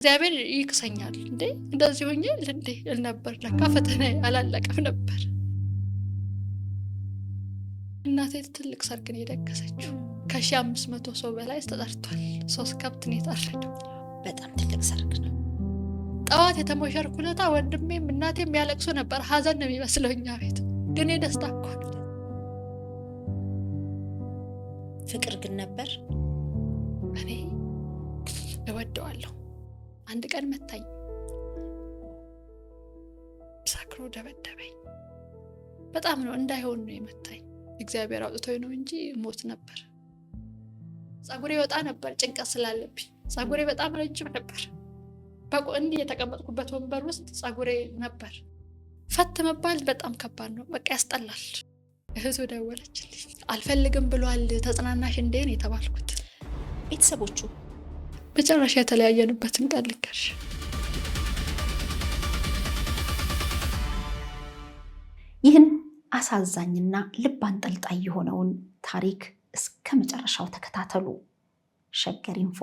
እግዚአብሔር ይክሰኛል እንዴ እንደዚህ ሆኜ እንዴ ነበር ለካ ፈተና አላለቀም ነበር። እናቴ ትልቅ ሰርግ ነው የደገሰችው። ከ1500 ሰው በላይ ተጠርቷል። 3 ከብት ነው የታረደው። በጣም ትልቅ ሰርግ ነው። ጠዋት የተሞሸርኩለታ ወንድሜም እናቴም ያለቅሱ ነበር። ሀዘን ነው የሚመስለው እኛ ቤት፣ ግን የደስታ እኮ ነው። ፍቅር ግን ነበር። እኔ እወደዋለሁ። አንድ ቀን መታኝ፣ ሳክሮ ደበደበኝ። በጣም ነው እንዳይሆን ነው የመታኝ። እግዚአብሔር አውጥቶኝ ነው እንጂ ሞት ነበር። ጸጉሬ ወጣ ነበር፣ ጭንቀት ስላለብኝ ጸጉሬ በጣም ረጅም ነበር። እንዲህ የተቀመጥኩበት ወንበር ውስጥ ጸጉሬ ነበር። ፈት መባል በጣም ከባድ ነው፣ በቃ ያስጠላል። እህቱ ደወለችልኝ። አልፈልግም ብሏል፣ ተጽናናሽ እንዴ ነው የተባልኩት። ቤተሰቦቹ መጨረሻ የተለያየንበትን ቀን ልንገርሽ። ይህን አሳዛኝና ልብ አንጠልጣይ የሆነውን ታሪክ እስከ መጨረሻው ተከታተሉ። ሸገር ኢንፎ።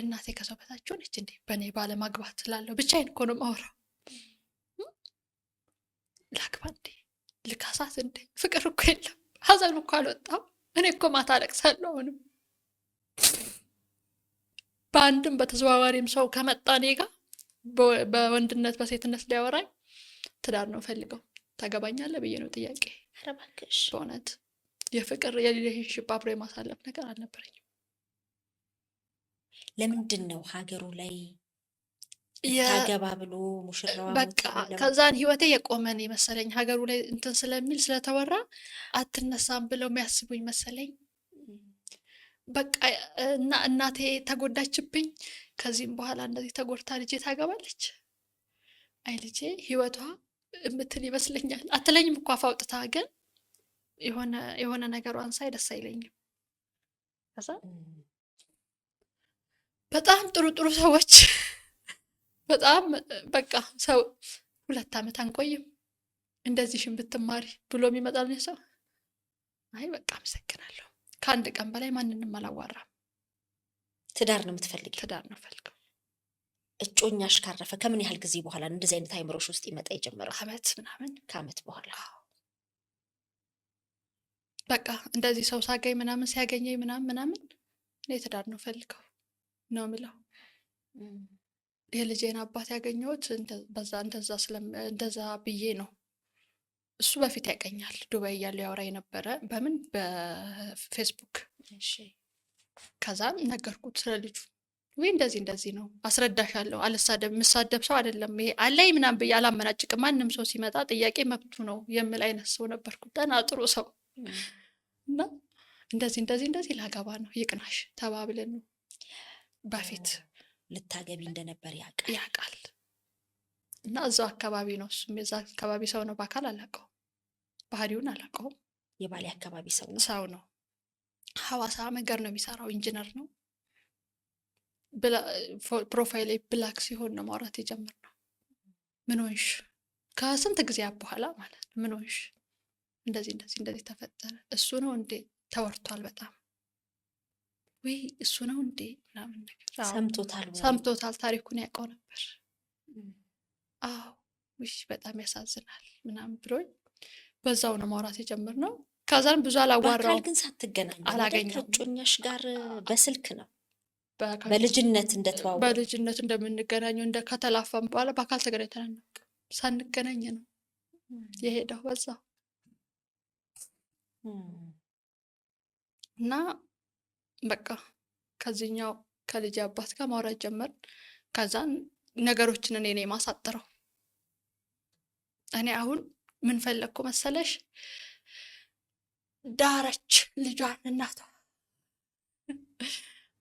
እናቴ ከሰው በታች ሆነች እንዴ በእኔ ባለማግባት ስላለው ብቻዬን እኮ ነው የማወራው። ላግባ እንዴ ልካሳት እንዴ? ፍቅር እኮ የለም፣ ሀዘን እኮ አልወጣም። እኔ እኮ ማታ አለቅሳለሁ አሁንም። በአንድም በተዘዋዋሪም ሰው ከመጣ እኔ ጋር በወንድነት በሴትነት ሊያወራኝ ትዳር ነው ፈልገው ታገባኛለህ ብዬ ነው ጥያቄ። ኧረ እባክሽ በእውነት የፍቅር የሪሌሽንሺፕ አብሮ የማሳለፍ ነገር አልነበረኝም። ለምንድን ነው ሀገሩ ላይ ታገባ ብሎ ሙሽራዋ በቃ ከዛን ህይወቴ የቆመን መሰለኝ። ሀገሩ ላይ እንትን ስለሚል ስለተወራ አትነሳም ብለው የሚያስቡኝ መሰለኝ። በቃ እና እናቴ ተጎዳችብኝ። ከዚህም በኋላ እንደዚህ ተጎድታ ልጄ ታገባለች፣ አይ ልጄ ህይወቷ የምትል ይመስለኛል። አትለኝም እኮ አፍ አውጥታ፣ ግን የሆነ ነገሯን ሳይ ደስ አይለኝም። ከዛ በጣም ጥሩ ሰዎች በጣም በቃ ሰው 2 ዓመት አንቆይም እንደዚህሽን ብትማሪ ብሎ የሚመጣልኝ ሰው አይ በቃ አመሰግናለሁ፣ ከአንድ ቀን በላይ ማንንም አላዋራም። ትዳር ነው የምትፈልጊው? ትዳር ነው ፈልገው። እጮኛሽ ካረፈ ከምን ያህል ጊዜ በኋላ እንደዚህ አይነት አይምሮሽ ውስጥ ይመጣ የጀመረው? ዓመት ምናምን። ከዓመት በኋላ በቃ እንደዚህ ሰው ሳገኝ ምናምን ሲያገኘኝ ምናምን እኔ ትዳር ነው ፈልገው ነው የምለው። የልጄን አባት ያገኘሁት እንደዛ ብዬ ነው። እሱ በፊት ያቀኛል፣ ዱባይ እያለ ያወራ የነበረ በምን በፌስቡክ። ከዛም ነገርኩት ስለ ልጁ። ወይ እንደዚህ ነው አስረዳሻለሁ፣ አልሳደብ፣ የምሳደብ ሰው አይደለም ይሄ አለኝ ምናምን ብዬ አላመናጭቅም። ማንም ሰው ሲመጣ ጥያቄ መብቱ ነው የምል አይነት ሰው ነበርኩ። ደህና ጥሩ ሰው እና እንደዚህ ላገባ ነው ይቅናሽ ተባብለን ነው። በፊት ልታገቢ እንደነበር ያውቃል። እና እዛው አካባቢ ነው፣ እሱም የዛ አካባቢ ሰው ነው። በአካል አላውቀውም፣ ባህሪውን አላውቀውም። የባሌ አካባቢ ሰው ነው። ሐዋሳ መንገድ ነው የሚሰራው፣ ኢንጂነር ነው። ፕሮፋይል ብላክ ሲሆን ነው ማውራት የጀመርነው። ምን ሆንሽ? ከስንት ጊዜ በኋላ ማለት ነው። ምን ሆንሽ? እንደዚህ ተፈጠረ። እሱ ነው እንዴ? ተወርቷል በጣም። ወይ እሱ ነው እንዴ ምናምን ነገር ሰምቶታል፣ ታሪኩን ያውቀው ነበር። አዎ ውይ በጣም ያሳዝናል ምናምን ብሎኝ በዛው ነው ማውራት የጀመርነው። ከዛን ብዙ አላዋራው። በአካል ግን ሳትገናኙ አላገኘሁም። ከጮኛሽ ጋር በስልክ ነው በልጅነት እንደምንገናኘው ከተላፋም በኋላ በአካል ተገናኝተን አናውቅም። ሳንገናኝ ነው የሄደው በዛው እና በቃ ከዚህኛው ከልጅ አባት ጋር ማውራት ጀመርን። ከዛን ነገሮችን እኔ ነኝ ማሳጥረው። እኔ አሁን ምን ፈለግኩ መሰለሽ? ዳረች ልጇን፣ እናቷ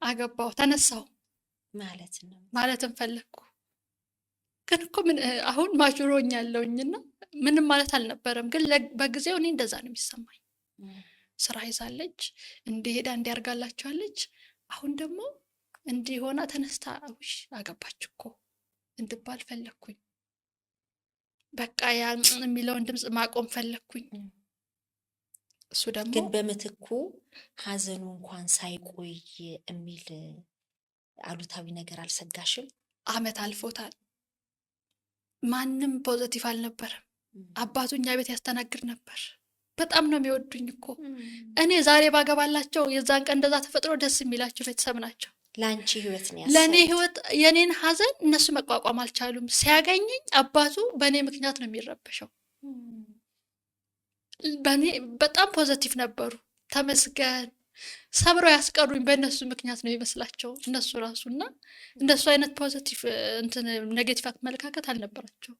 አገባው፣ ተነሳው ማለትም ፈለግኩ። ግን እኮ ምን አሁን ማጆሮኛለሁኝና ምንም ማለት አልነበረም። ግን በጊዜው እኔ እንደዛ ነው የሚሰማኝ። ስራ ይዛለች፣ እንዲሄዳ እንዲያርጋላችኋለች። አሁን ደግሞ እንዲሆና ተነስታ አገባች እኮ እንድባል ፈለግኩኝ። በቃ ያ የሚለውን ድምፅ ማቆም ፈለግኩኝ። እሱ ደግሞ ግን በምትኩ ሀዘኑ እንኳን ሳይቆይ የሚል አሉታዊ ነገር አልሰጋሽም? አመት አልፎታል። ማንም ፖዘቲቭ አልነበረም። አባቱ እኛ ቤት ያስተናግድ ነበር። በጣም ነው የሚወዱኝ እኮ። እኔ ዛሬ ባገባላቸው የዛን ቀን እንደዛ ተፈጥሮ ደስ የሚላቸው ቤተሰብ ናቸው። ለአንቺ ህይወት ነው ለእኔ ህይወት የኔን ሀዘን እነሱ መቋቋም አልቻሉም። ሲያገኘኝ አባቱ በእኔ ምክንያት ነው የሚረበሸው። በእኔ በጣም ፖዘቲቭ ነበሩ። ተመስገን ሰብረው ያስቀሩኝ በእነሱ ምክንያት ነው ይመስላቸው እነሱ ራሱ። እና እንደሱ አይነት ፖዘቲቭ እንትን ኔጌቲቭ አመለካከት አልነበራቸው።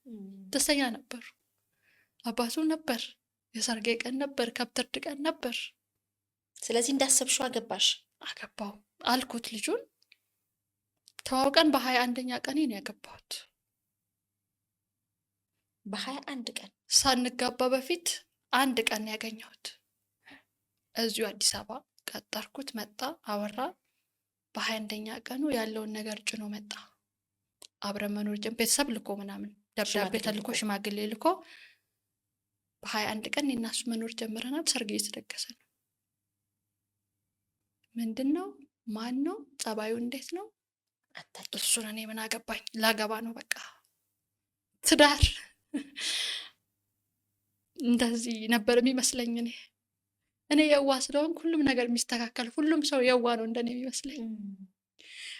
ደስተኛ ነበሩ። አባቱ ነበር፣ የሰርጌ ቀን ነበር፣ ከብትርድ ቀን ነበር። ስለዚህ እንዳሰብሽው አገባሽ? አገባው አልኩት ልጁን። ተዋውቀን በ21ኛ ቀኔ ነው ያገባሁት። በ21 ቀን ሳንጋባ በፊት አንድ ቀን ያገኘሁት እዚሁ አዲስ አበባ ቀጠርኩት። መጣ፣ አወራ። በ21ኛ ቀኑ ያለውን ነገር ጭኖ መጣ። አብረን መኖር ቤተሰብ ልኮ ምናምን ደብዳቤ ተልኮ ሽማግሌ ልኮ በ21 ቀን እኔና እሱ መኖር ጀምረናል። ሰርግ እየተደገሰ ነው። ምንድን ነው? ማን ነው? ጸባዩ እንዴት ነው? እሱን እኔ ምን አገባኝ? ላገባ ነው በቃ። ትዳር እንደዚህ ነበር የሚመስለኝ። እኔ የዋ ስለሆንኩ ሁሉም ነገር የሚስተካከል፣ ሁሉም ሰው የዋ ነው እንደኔ የሚመስለኝ።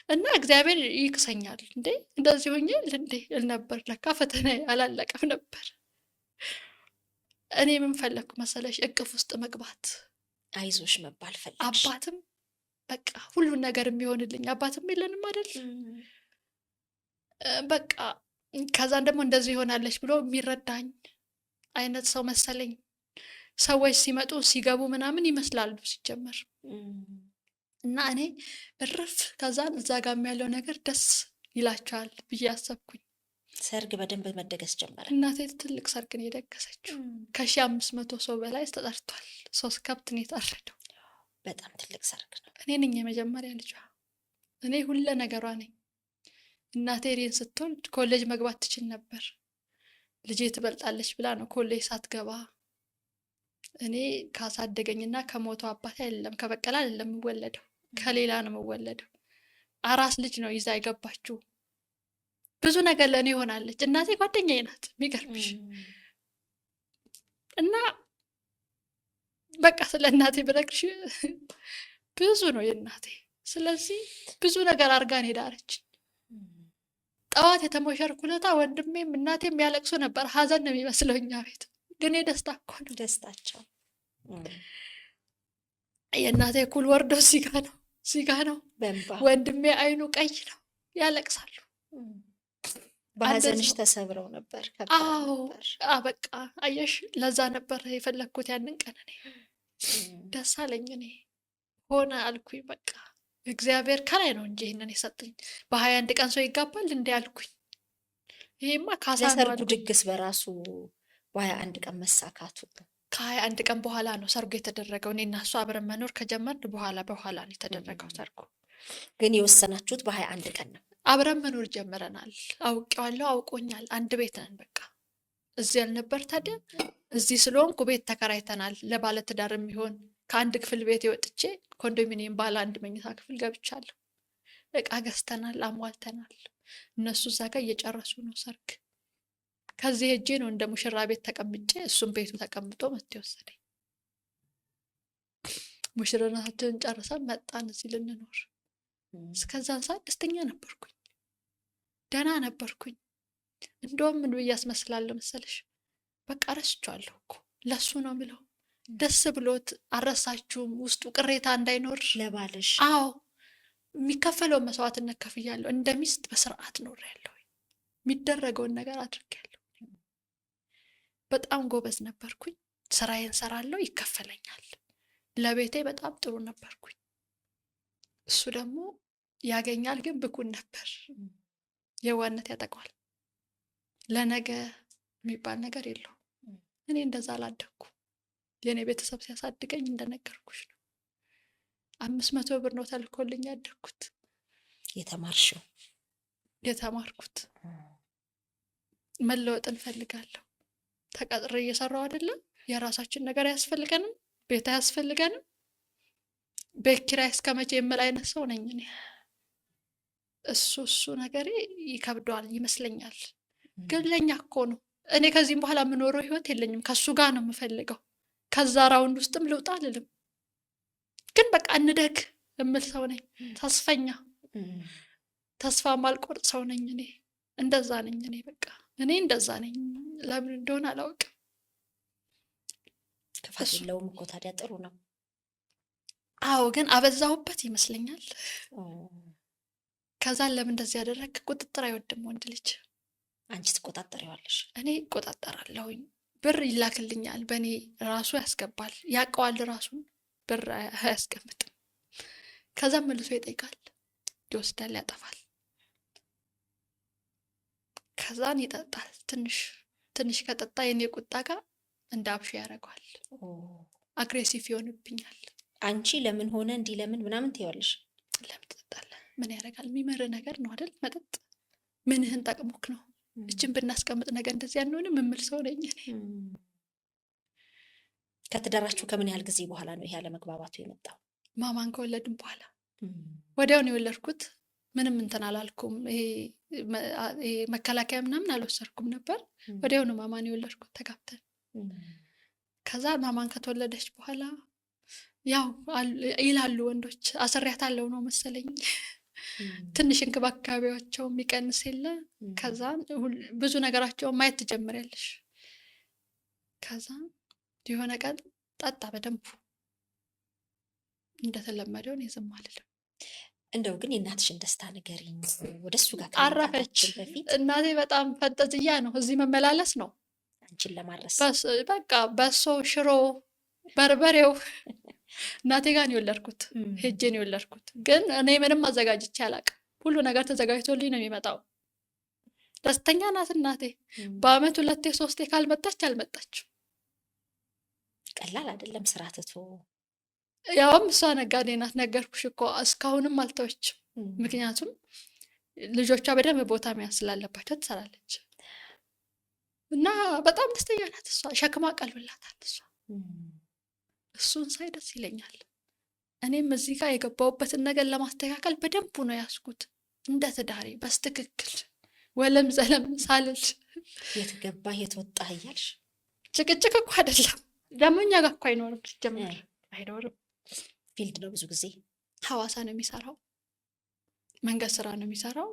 እና እግዚአብሔር ይክሰኛል እንዴ እንደዚህ ሆኜ እንዴ እል ነበር። ለካ ፈተና አላለቀም ነበር። እኔ ምን ፈለግኩ መሰለሽ? እቅፍ ውስጥ መግባት፣ አይዞሽ መባል ፈለግሽ። አባትም በቃ ሁሉን ነገር የሚሆንልኝ አባትም የለንም አይደል? በቃ ከዛን ደግሞ እንደዚህ ይሆናለች ብሎ የሚረዳኝ አይነት ሰው መሰለኝ። ሰዎች ሲመጡ ሲገቡ ምናምን ይመስላሉ ሲጀመር። እና እኔ እርፍ ከዛን እዛ ጋር ያለው ነገር ደስ ይላቸዋል ብዬ አሰብኩኝ። ሰርግ በደንብ መደገስ ጀመረ። እናቴ ትልቅ ሰርግ ነው የደገሰችው። ከ1500 ሰው በላይ ተጠርቷል። 3 ከብት ነው የታረደው። በጣም ትልቅ ሰርግ ነው። እኔ ነኝ የመጀመሪያ ልጇ። እኔ ሁለ ነገሯ ነኝ። እናቴ እኔን ስትወልድ ኮሌጅ መግባት ትችል ነበር። ልጄ ትበልጣለች ብላ ነው ኮሌጅ ሳትገባ። እኔ ካሳደገኝና ከሞተው አባቴ አይደለም ከበቀለ አይደለም የምወለደው፣ ከሌላ ነው የምወለደው። አራስ ልጅ ነው ይዛ የገባችው። ብዙ ነገር ለእኔ ሆናለች። እናቴ ጓደኛዬ ናት የሚገርምሽ። እና በቃ ስለ እናቴ ብነግርሽ ብዙ ነው የእናቴ። ስለዚህ ብዙ ነገር አድርጋን ሄዳለች። ጠዋት የተሞሸርኩ ዕለት ወንድሜም እናቴም ያለቅሱ ነበር። ሀዘን ነው የሚመስለው እኛ ቤት፣ ግን የደስታ እኮ ነው ደስታቸው። የእናቴ ኩል ወርዶ ሲጋ ነው። ወንድሜ አይኑ ቀይ ነው፣ ያለቅሳሉ። በሀዘንሽ ተሰብረው ነበር? አዎ በቃ አየሽ፣ ለዛ ነበር የፈለግኩት ያንን ቀን። እኔ ደስ አለኝ። እኔ ሆነ አልኩኝ በቃ እግዚአብሔር ከላይ ነው እንጂ ይህንን የሰጠኝ። በ21 ቀን ሰው ይጋባል እንዴ አልኩኝ። ይሄማ ካሳ ነው። ለሰርጉ ድግስ በራሱ በ21 ቀን መሳካቱ ከ21 ቀን በኋላ ነው ሰርጉ የተደረገው። እኔ እና እሱ አብረን መኖር ከጀመርን በኋላ ነው የተደረገው ሰርጉ። ግን የወሰናችሁት በ21 ቀን ነው? አብረን መኖር ጀምረናል። አውቄዋለሁ፣ አውቆኛል። አንድ ቤት ነን በቃ። እዚህ ያልነበር ታዲያ እዚህ ስለሆንኩ ቤት ተከራይተናል። ለባለትዳር የሚሆን ከአንድ ክፍል ቤት የወጥቼ ኮንዶሚኒየም ባለ 1 መኝታ ክፍል ገብቻለሁ። እቃ ገዝተናል፣ አሟልተናል። እነሱ እዛ ጋር እየጨረሱ ነው ሰርግ። ከዚህ ሄጄ ነው እንደ ሙሽራ ቤት ተቀምጬ እሱም ቤቱ ተቀምጦ መጥቶ ወሰደኝ። ሙሽርነታችንን ጨርሰን መጣን እዚህ ልንኖር። እስከዛን ሰዓት ደስተኛ ነበርኩኝ፣ ደህና ነበርኩኝ። እንደውም ምን ብዬ አስመስላለሁ መሰለሽ? በቃ ረስቼዋለሁ እኮ ለሱ ነው የምለው። ደስ ብሎት አልረሳችሁም፣ ውስጡ ቅሬታ እንዳይኖር ለባልሽ። አዎ የሚከፈለውን መስዋዕትነት ከፍያለሁ። እንደ ሚስት በስርዓት ኖሬያለሁ። የሚደረገውን ነገር አድርጌያለሁ። በጣም ጎበዝ ነበርኩኝ። ስራዬን ሰራለሁ፣ ይከፈለኛል። ለቤቴ በጣም ጥሩ ነበርኩኝ። እሱ ደግሞ ያገኛል፣ ግን ብኩን ነበር። የዋነት ያጠቋል። ለነገ የሚባል ነገር የለውም። እኔ እንደዛ አላደግኩ። የእኔ ቤተሰብ ሲያሳድገኝ እንደነገርኩሽ ነው። 500 ብር ነው ተልኮልኝ ያደግኩት። የተማርኩት መለወጥ እንፈልጋለሁ። ተቀጥሬ እየሰራው አይደለም። የራሳችን ነገር አያስፈልገንም፣ ቤት አያስፈልገንም። ቤት ኪራይ እስከመቼ የምል አይነት ሰው ነኝ እኔ። እሱ ነገሬ ይከብደዋል ይመስለኛል። ግን ለኛ እኮ ነው። እኔ ከዚህም በኋላ የምኖረው ህይወት የለኝም፣ ከሱ ጋር ነው የምፈልገው። ከዛ ራውንድ ውስጥም ልውጣ አልልም። ግን በቃ እንደግ የምል ሰው ነኝ። ተስፈኛ፣ ተስፋ ማልቆርጥ ሰው ነኝ እኔ። እንደዛ ነኝ እኔ። በቃ እኔ እንደዛ ነኝ። ለምን እንደሆነ አላውቅም። ክፋት የለውም እኮ ታዲያ፣ ጥሩ ነው። አዎ፣ ግን አበዛሁበት ይመስለኛል። ከዛ ለምን እንደዚህ ያደረግ? ቁጥጥር አይወድም ወንድ ልጅ። አንቺ ትቆጣጠሪዋለሽ? እኔ እቆጣጠራለሁኝ። ብር ይላክልኛል፣ በእኔ ራሱ ያስገባል፣ ያውቀዋል። ራሱን ብር አያስቀምጥም። ከዛ መልሶ ይጠይቃል፣ ይወስዳል፣ ያጠፋል። ከዛን ይጠጣል። ትንሽ ከጠጣ የኔ ቁጣ ጋር እንደ አብሽ ያደርገዋል። አግሬሲቭ ይሆንብኛል። አንቺ ለምን ሆነ እንዲህ ለምን ምናምን ትይዋለሽ? ለምን ትጠጣለህ? ምን ያደርጋል? የሚመር ነገር ነው አይደል? መጠጥ ምንህን ጠቅሞክ ነው? እችን ብናስቀምጥ ነገር እንደዚህ አንሆንም የምል ሰው ነኝ እኔ። ከተዳራችሁ ከምን ያህል ጊዜ በኋላ ነው ይሄ አለመግባባቱ የመጣው? ማማን ከወለድን በኋላ ወዲያውን የወለድኩት። ምንም እንትን አላልኩም። ይሄ መከላከያ ምናምን አልወሰድኩም ነበር። ወዲያውኑ ማማን የወለድኩት ተጋብተን። ከዛ ማማን ከተወለደች በኋላ ያው ይላሉ ወንዶች አስሬያታለሁ ነው መሰለኝ፣ ትንሽ እንክብካቤያቸው የሚቀንስ የለ። ከዛ ብዙ ነገራቸውን ማየት ትጀምሪያለሽ። ከዛ የሆነ ቀን ጠጣ በደንቡ። እንደተለመደው እኔ ዝም አልልም። እንደው ግን የእናትሽን ደስታ ንገሪኝ። ወደ እሱ ጋር አረፈች በፊት እናቴ። በጣም ፈንጠዝያ ነው፣ እዚህ መመላለስ ነው አንቺን ለማድረስ። በቃ በሶ፣ ሽሮ፣ በርበሬው እናቴ ጋር ነው የወለድኩት፣ ሄጄ ነው የወለድኩት። ግን እኔ ምንም አዘጋጅቼ አላውቅም። ሁሉ ነገር ተዘጋጅቶልኝ ነው የሚመጣው። ደስተኛ ናት እናቴ። በአመት 2 3 ካልመጣች አልመጣችም። ቀላል አይደለም ስራ ትቶ። ያውም እሷ ነጋዴ ናት፣ ነገርኩሽ እኮ። እስካሁንም አልተወችም። ምክንያቱም ልጆቿ በደንብ ቦታ መያዝ ስላለባቸው ትሰራለች። እና በጣም ደስተኛ ናት እሷ። ሸክማ ቀልብላታል እሷ። እሱን ሳይ ደስ ይለኛል። እኔም እዚህ ጋር የገባሁበትን ነገር ለማስተካከል በደንቡ ነው ያስኩት፣ እንደ ትዳሬ በስትክክል ወለም ዘለም ሳልል። የት ገባ የት ወጣ እያልሽ ጭቅጭቅ እኮ አይደለም ደግሞ እኛ ጋር እኮ አይኖርም፣ ሲጀምር አይኖርም። ፊልድ ነው ብዙ ጊዜ። ሐዋሳ ነው የሚሰራው፣ መንገድ ስራ ነው የሚሰራው።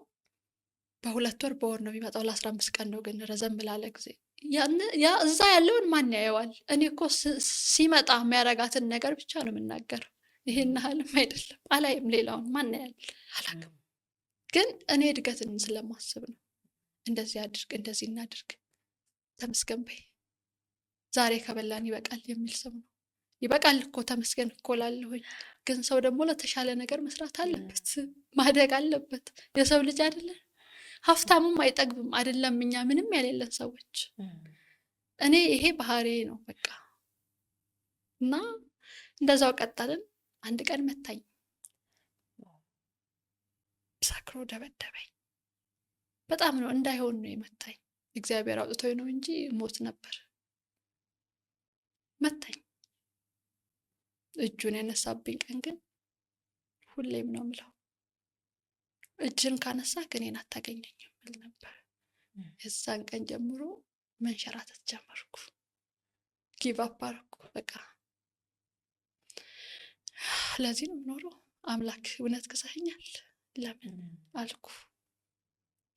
በ2 ወር በወር ነው የሚመጣው። ለ15 ቀን ነው ግን ረዘም ላለ ጊዜ። ያ እዛ ያለውን ማን ያየዋል? እኔ እኮ ሲመጣ የሚያረጋትን ነገር ብቻ ነው የምናገረው። ይሄን ያህልም አይደለም፣ አላይም። ሌላውን ማን ያያል? አላውቅም። ግን እኔ እድገትን ስለማስብ ነው። እንደዚህ አድርግ፣ እንደዚህ እናድርግ፣ ተመስገን በይ፣ ዛሬ ከበላን ይበቃል የሚል ሰው ነው። ይበቃል እኮ ተመስገን እኮ ላለሁኝ። ግን ሰው ደግሞ ለተሻለ ነገር መስራት አለበት፣ ማደግ አለበት። የሰው ልጅ አይደለን? ሀብታሙም አይጠግብም አይደለም? እኛ ምንም ያሌለን ሰዎች። እኔ ይሄ ባህሪ ነው በቃ። እና እንደዛው ቀጠልን። አንድ ቀን መታኝ፣ ሰክሮ ደበደበኝ። በጣም ነው እንዳይሆን ነው የመታኝ። እግዚአብሔር አውጥቶኝ ነው እንጂ ሞት ነበር። መታኝ። እጁን ያነሳብኝ ቀን ግን ሁሌም ነው የምለው፣ እጅን ካነሳ እኔን አታገኘኝም ብል ነበር። የዛን ቀን ጀምሮ መንሸራተት ጀመርኩ። ጊቭ አፕ አደረኩ በቃ። ለዚህ ነው የምኖረው። አምላክ እውነት ክሰኸኛል ለምን አልኩ።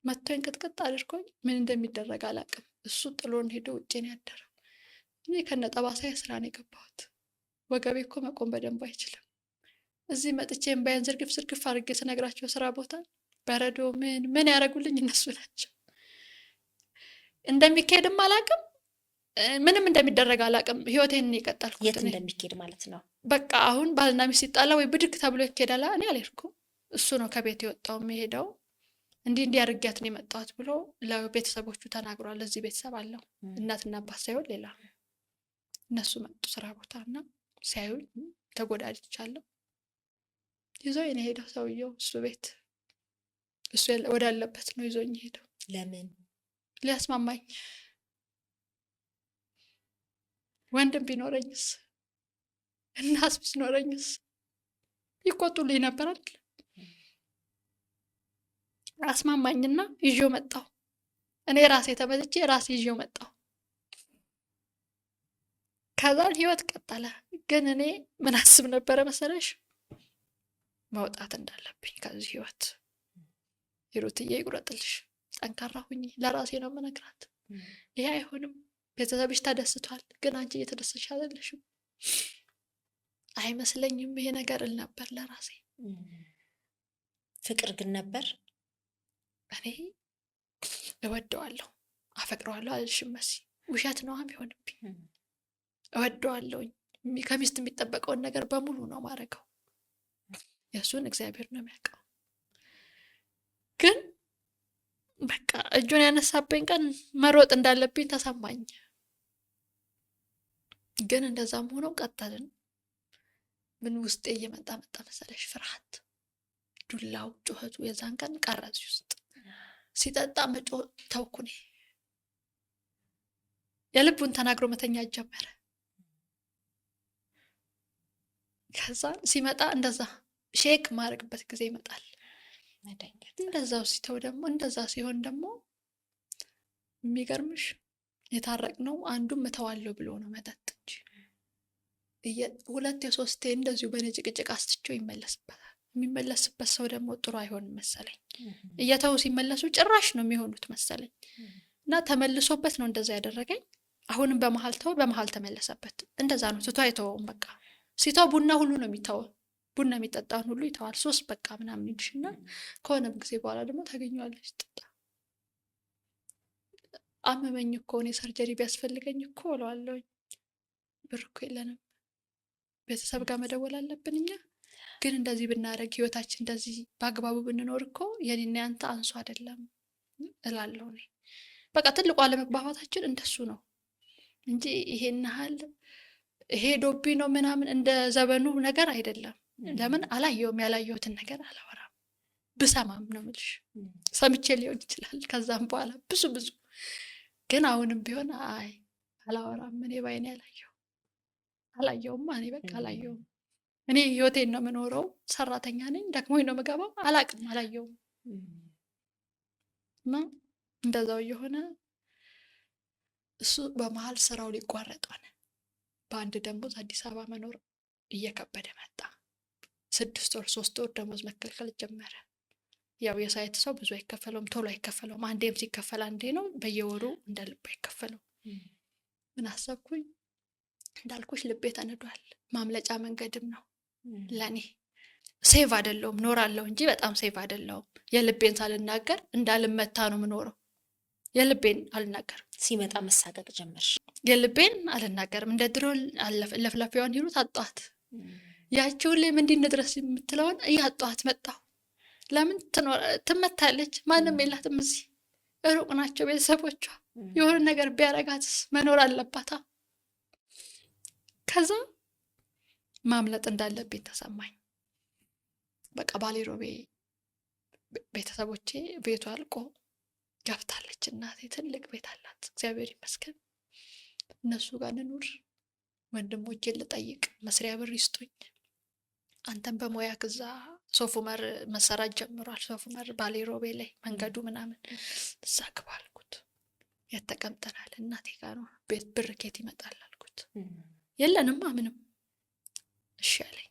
መቶኝ ቅጥቅጥ አድርጎኝ ምን እንደሚደረግ አላውቅም። እሱ ጥሎን ሄዶ ውጭ ነው ያደረው። እኔ ከነጠባሳዬ ስራ ነው የገባሁት። ወገቤ እኮ መቆም በደንብ አይችልም። እዚህ መጥቼ እምባዬን ዝርግፍ አድርጌ ስነግራቸው ስራ ቦታ በረዶ ምን ያደረጉልኝ እነሱ ናቸው። እንደሚካሄድም አላውቅም፣ ምንም እንደሚደረግ አላውቅም። ህይወቴን የቀጠልኩት የት እንደሚካሄድ ማለት ነው። በቃ አሁን ባልና ሚስት ሲጣላ ወይ ብድግ ተብሎ ይካሄዳል። እኔ አልሄድኩም። እሱ ነው ከቤት የወጣው የሚሄደው። እንዲህ አድርጊያት ነው የመጣሁት ብሎ ለቤተሰቦቹ ተናግሯል። እዚህ ቤተሰብ አለው፣ እናትና አባት ሳይሆን ሌላ። እነሱ መጡ ስራ ቦታ እና ሲያዩኝ ተጎዳድቻለሁ። ይዞኝ ነው ሄደው ሰውየው። እሱ ቤት እሱ ወዳለበት ነው ይዞኝ ሄደው። ለምን? ሊያስማማኝ። ወንድም ቢኖረኝስ እናት ቢኖረኝስ ይቆጡልኝ ነበር አይደል? አስማማኝና ይዤው መጣሁ። እኔ ራሴ ተመልቼ ራሴ ይዤው መጣሁ። ከዛን ህይወት ቀጠለ። ግን እኔ ምን አስብ ነበረ መሰለሽ? መውጣት እንዳለብኝ ከዚህ ህይወት። ሂሩትዬ ይቁረጥልሽ፣ ጠንካራ ሁኚ፣ ለራሴ ነው የምነግራት። ይሄ አይሆንም፣ ቤተሰብሽ ተደስቷል፣ ግን አንቺ እየተደሰች አይደለሽም፣ አይመስለኝም ይሄ ነገር እል ነበር ለራሴ። ፍቅር ግን ነበር። እኔ እወደዋለሁ አፈቅረዋለሁ አልሽም መሲ፣ ውሸት ነው የሚሆንብኝ። እወደዋለሁኝ፣ ከሚስት የሚጠበቀውን ነገር በሙሉ ነው ማረገው። የእሱን እግዚአብሔር ነው የሚያውቀው። ግን በቃ እጁን ያነሳብኝ ቀን መሮጥ እንዳለብኝ ተሰማኝ። ግን እንደዛም ሆኖ ቀጠልን። ምን ውስጤ እየመጣ መጣ መሰለሽ? ፍርሃት፣ ዱላው፣ ጩኸቱ የዛን ቀን ቀረ እዚህ ውስጥ። ሲጠጣ መጮህ ተውኩኔ። የልቡን ተናግሮ መተኛት ጀመረ። ከዛ ሲመጣ እንደዛ ሼክ ማድረግበት ጊዜ ይመጣል። እንደዛው ሲተው ደግሞ እንደዛ ሲሆን ደግሞ የሚገርምሽ የታረቅነው አንዱም እተዋለሁ ብሎ ነው መጠጥ እንጂ ሁለቴ ሶስቴ እንደዚሁ በእኔ ጭቅጭቅ አስትቸው ይመለስበታል። የሚመለስበት ሰው ደግሞ ጥሩ አይሆንም መሰለኝ። እየተው ሲመለሱ ጭራሽ ነው የሚሆኑት መሰለኝ። እና ተመልሶበት ነው እንደዛ ያደረገኝ። አሁንም በመሀል ተው፣ በመሀል ተመለሰበት። እንደዛ ነው ትቶ አይተወውም። በቃ ሲተው ቡና ሁሉ ነው የሚተወው። ቡና የሚጠጣውን ሁሉ ይተዋል። ሶስት በቃ ምናምን ይልሽና ከሆነም ጊዜ በኋላ ደግሞ ታገኘዋለች ጠጣ። አመመኝ እኮ እኔ ሰርጀሪ ቢያስፈልገኝ እኮ እለዋለሁኝ። ብር እኮ የለንም፣ ቤተሰብ ጋር መደወል አለብን እኛ። ግን እንደዚህ ብናደርግ ህይወታችን እንደዚህ በአግባቡ ብንኖር እኮ የኔና ያንተ አንሱ አይደለም እላለሁ እኔ። በቃ ትልቁ አለመግባባታችን እንደሱ ነው እንጂ ይሄን ያህል ይሄ ዶቢ ነው ምናምን እንደ ዘበኑ ነገር አይደለም። ለምን አላየውም፣ ያላየሁትን ነገር አላወራም። ብሰማም ነው የምልሽ፣ ሰምቼ ሊሆን ይችላል ከዛም በኋላ ብዙ ግን አሁንም ቢሆን አይ አላወራም። እኔ ባይኔ አላየውም። እኔ በቃ አላየውም። እኔ ህይወቴን ነው የምኖረው። ሰራተኛ ነኝ፣ ደክሞኝ ነው የምገባው። አላቅም፣ አላየውም። እና እንደዛው የሆነ እሱ በመሀል ስራው ሊቋረጥ ሆነ። በአንድ ደሞዝ አዲስ አበባ መኖር እየከበደ መጣ። 6 ወር 3 ወር ደሞዝ መከልከል ጀመረ። ያው የሳይት ሰው ብዙ አይከፈለውም፣ ቶሎ አይከፈለውም። አንዴም ሲከፈል አንዴ ነው፣ በየወሩ እንደ ልብ አይከፈለው። ምን አሰብኩኝ? እንዳልኩሽ ልቤ ተንዷል። ማምለጫ መንገድም ነው ለኔ። ሴቭ አይደለሁም፣ ኖራለሁ እንጂ በጣም ሴቭ አይደለሁም። የልቤን ሳልናገር እንዳልመታ ነው የምኖረው። የልቤን አልናገርም። ሲመጣ መሳቀቅ ጀመርሽ? የልቤን አልናገርም። እንደ ድሮ ለፍለፊያውን ሂሩት አጧት። ያቺው ላይ ምንድን ድረስ የምትለውን እያጧት መጣሁ። ለምን ትመታለች? ማንም የላትም እዚህ፣ ሩቅ ናቸው ቤተሰቦቿ። የሆነ ነገር ቢያረጋትስ መኖር አለባታ። ከዛ ማምለጥ እንዳለብኝ ተሰማኝ። በቃ ባሌሮቤ ቤተሰቦቼ ቤቱ አልቆ ገብታለች። እናቴ ትልቅ ቤት አላት፣ እግዚአብሔር ይመስገን። እነሱ ጋር እንኑር፣ ወንድሞቼን ልጠይቅ፣ መስሪያ ብር ይስጡኝ። አንተን በሙያ ከዛ ሶፉመር መሰራት ጀምሯል። ሶፉመር ባሌሮቤ ላይ መንገዱ ምናምን እዛ ግባ አልኩት። የተቀምጠናል እናቴ ጋር ነው። ቤት ብር ኬት ይመጣል አልኩት። የለንማ ምንም። እሺ አለኝ።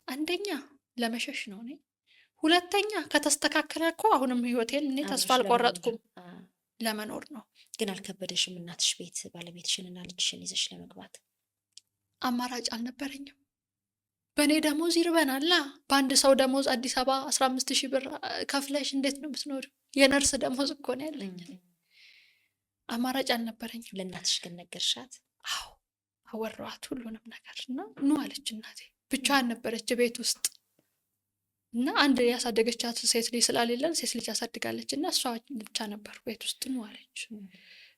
አንደኛ ለመሸሽ ነው እኔ፣ ሁለተኛ ከተስተካከለ እኮ አሁንም ህይወቴን እኔ ተስፋ አልቆረጥኩም፣ ለመኖር ነው። ግን አልከበደሽም? እናትሽ ቤት ባለቤትሽንና ልጅሽን ይዘሽ ለመግባት አማራጭ አልነበረኝም። በእኔ ደሞዝ ይርበናላ። በአንድ ሰው ደሞዝ አዲስ አበባ 15,000 ብር ከፍለሽ እንዴት ነው የምትኖሪው? የነርስ ደሞዝ እኮ ነው ያለኝ። አማራጭ አልነበረኝም። ለእናትሽ ግን ነገርሻት? አዎ አወራኋት ሁሉንም ነገር እና ኑ አለች። እናቴ ብቻዋን ነበረች ቤት ውስጥ እና አንድ ያሳደገቻት ሴት ልጅ ስላሌለን ሴት ልጅ ያሳድጋለች እና እሷ ብቻ ነበር ቤት ውስጥ። ኑ አለች።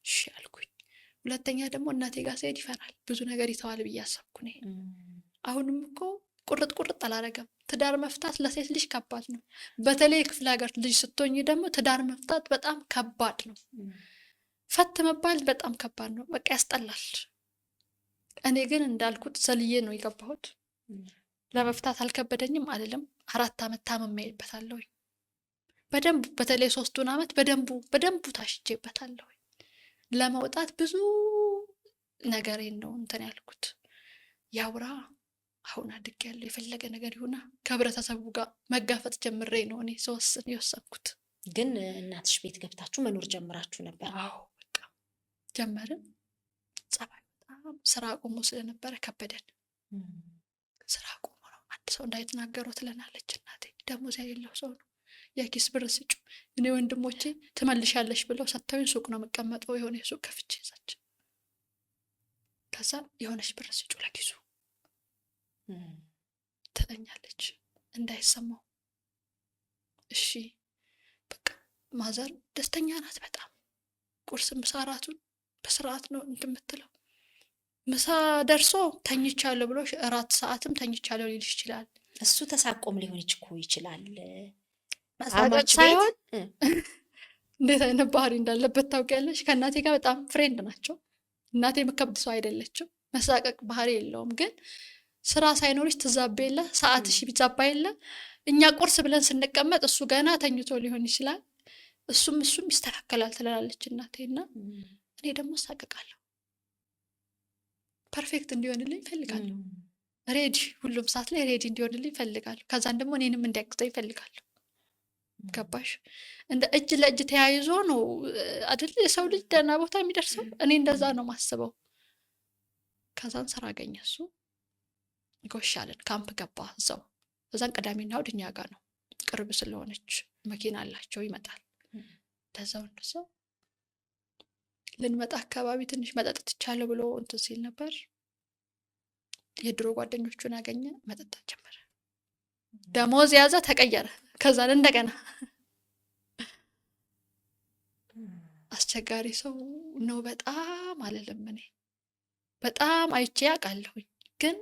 እሺ አልኩኝ። ሁለተኛ ደግሞ እናቴ ጋር ስሄድ ይፈራል፣ ብዙ ነገር ይተዋል ብዬ አሰብኩ እኔ። አሁንም እኮ ቁርጥ አላረገም። ትዳር መፍታት ለሴት ልጅ ከባድ ነው። በተለይ ክፍለ ሀገር ልጅ ስትሆኝ ደግሞ ትዳር መፍታት በጣም ከባድ ነው። ፈት መባል በጣም ከባድ ነው። በቃ ያስጠላል። እኔ ግን እንዳልኩት ዘልዬ ነው የገባሁት። ለመፍታት አልከበደኝም አልልም። 4 ዓመት ታምሜበታለሁ በደንብ። በተለይ 3ቱን ዓመት በደንቡ ታሽቼበታለሁ። ለመውጣት ብዙ ነገሬን ነው እንትን ያልኩት። ያውራ አሁን አድጌያለሁ፣ የፈለገ ነገር ይሁና ከህብረተሰቡ ጋር መጋፈጥ ጀምሬ ነው እኔ ስወስን የወሰንኩት። ግን እናትሽ ቤት ገብታችሁ መኖር ጀምራችሁ ነበር? አዎ በቃ ጀመርን። ጸባይ በጣም ስራ አቁሞ ስለነበረ ከበደን። ስራ አቁሞ ነው አንድ ሰው እንዳይተናገረው ትለናለች እናቴ። ደሞዝ የሌለው ሰው ነው። የኪስ ብር ስጩ። እኔ ወንድሞቼ ትመልሻለሽ ብለው ሰጥተውኝ ሱቅ ነው የምቀመጠው። የሆነ ሱቅ ከፍቼ ይዛች ከዛ የሆነች ብር ስጩ ለኪሱ ትለኛለች እንዳይሰማው። እሺ በቃ ማዘር ደስተኛ ናት በጣም። ቁርስ ምሳ እራቱን በስርዓት ነው እንደምትለው። ምሳ ደርሶ ተኝቻለሁ ብሎ እራት ሰዓትም ተኝቻለሁ ሊልሽ ይችላል። እሱ ተሳቆም ሊሆን ይችላል። ማሳቀቅ ሳይሆን እንዴት አይነት ባህሪ እንዳለበት ታውቂያለሽ? ከእናቴ ጋር በጣም ፍሬንድ ናቸው። እናቴ የምከብድ ሰው አይደለችም። መሳቀቅ ባህሪ የለውም። ግን ስራ ሳይኖርሽ ትዛባ የለ ሰዓትሽ ቢዛባ የለ። እኛ ቁርስ ብለን ስንቀመጥ እሱ ገና ተኝቶ ሊሆን ይችላል። እሱም ይስተካከላል ትላለች እናቴ። እና እኔ ደግሞ እሳቀቃለሁ። ፐርፌክት እንዲሆንልኝ ይፈልጋለሁ። ሬዲ ሁሉም ሰዓት ላይ ሬዲ እንዲሆንልኝ ይፈልጋለሁ። ከዛን ደግሞ እኔንም እንዲያግዘኝ ይፈልጋለሁ። ገባሽ? እንደ እጅ ለእጅ ተያይዞ ነው አይደል የሰው ልጅ ደህና ቦታ የሚደርሰው። እኔ እንደዛ ነው ማስበው። ከዛን ስራ አገኘ እሱ። ጎሻለን ካምፕ ገባ እዛው። ከዛን ቅዳሜና እሑድ እኛ ጋር ነው፣ ቅርብ ስለሆነች መኪና አላቸው ይመጣል። እንደዛው ልንመጣ አካባቢ ትንሽ መጠጥ ትቻለሁ ብሎ እንትን ሲል ነበር። የድሮ ጓደኞቹን አገኘ፣ መጠጣት ጀመረ። ደሞዝ ያዘ፣ ተቀየረ። ከዛን እንደገና አስቸጋሪ ሰው ነው በጣም አልልም። እኔ በጣም አይቼ ያውቃለሁኝ። ግን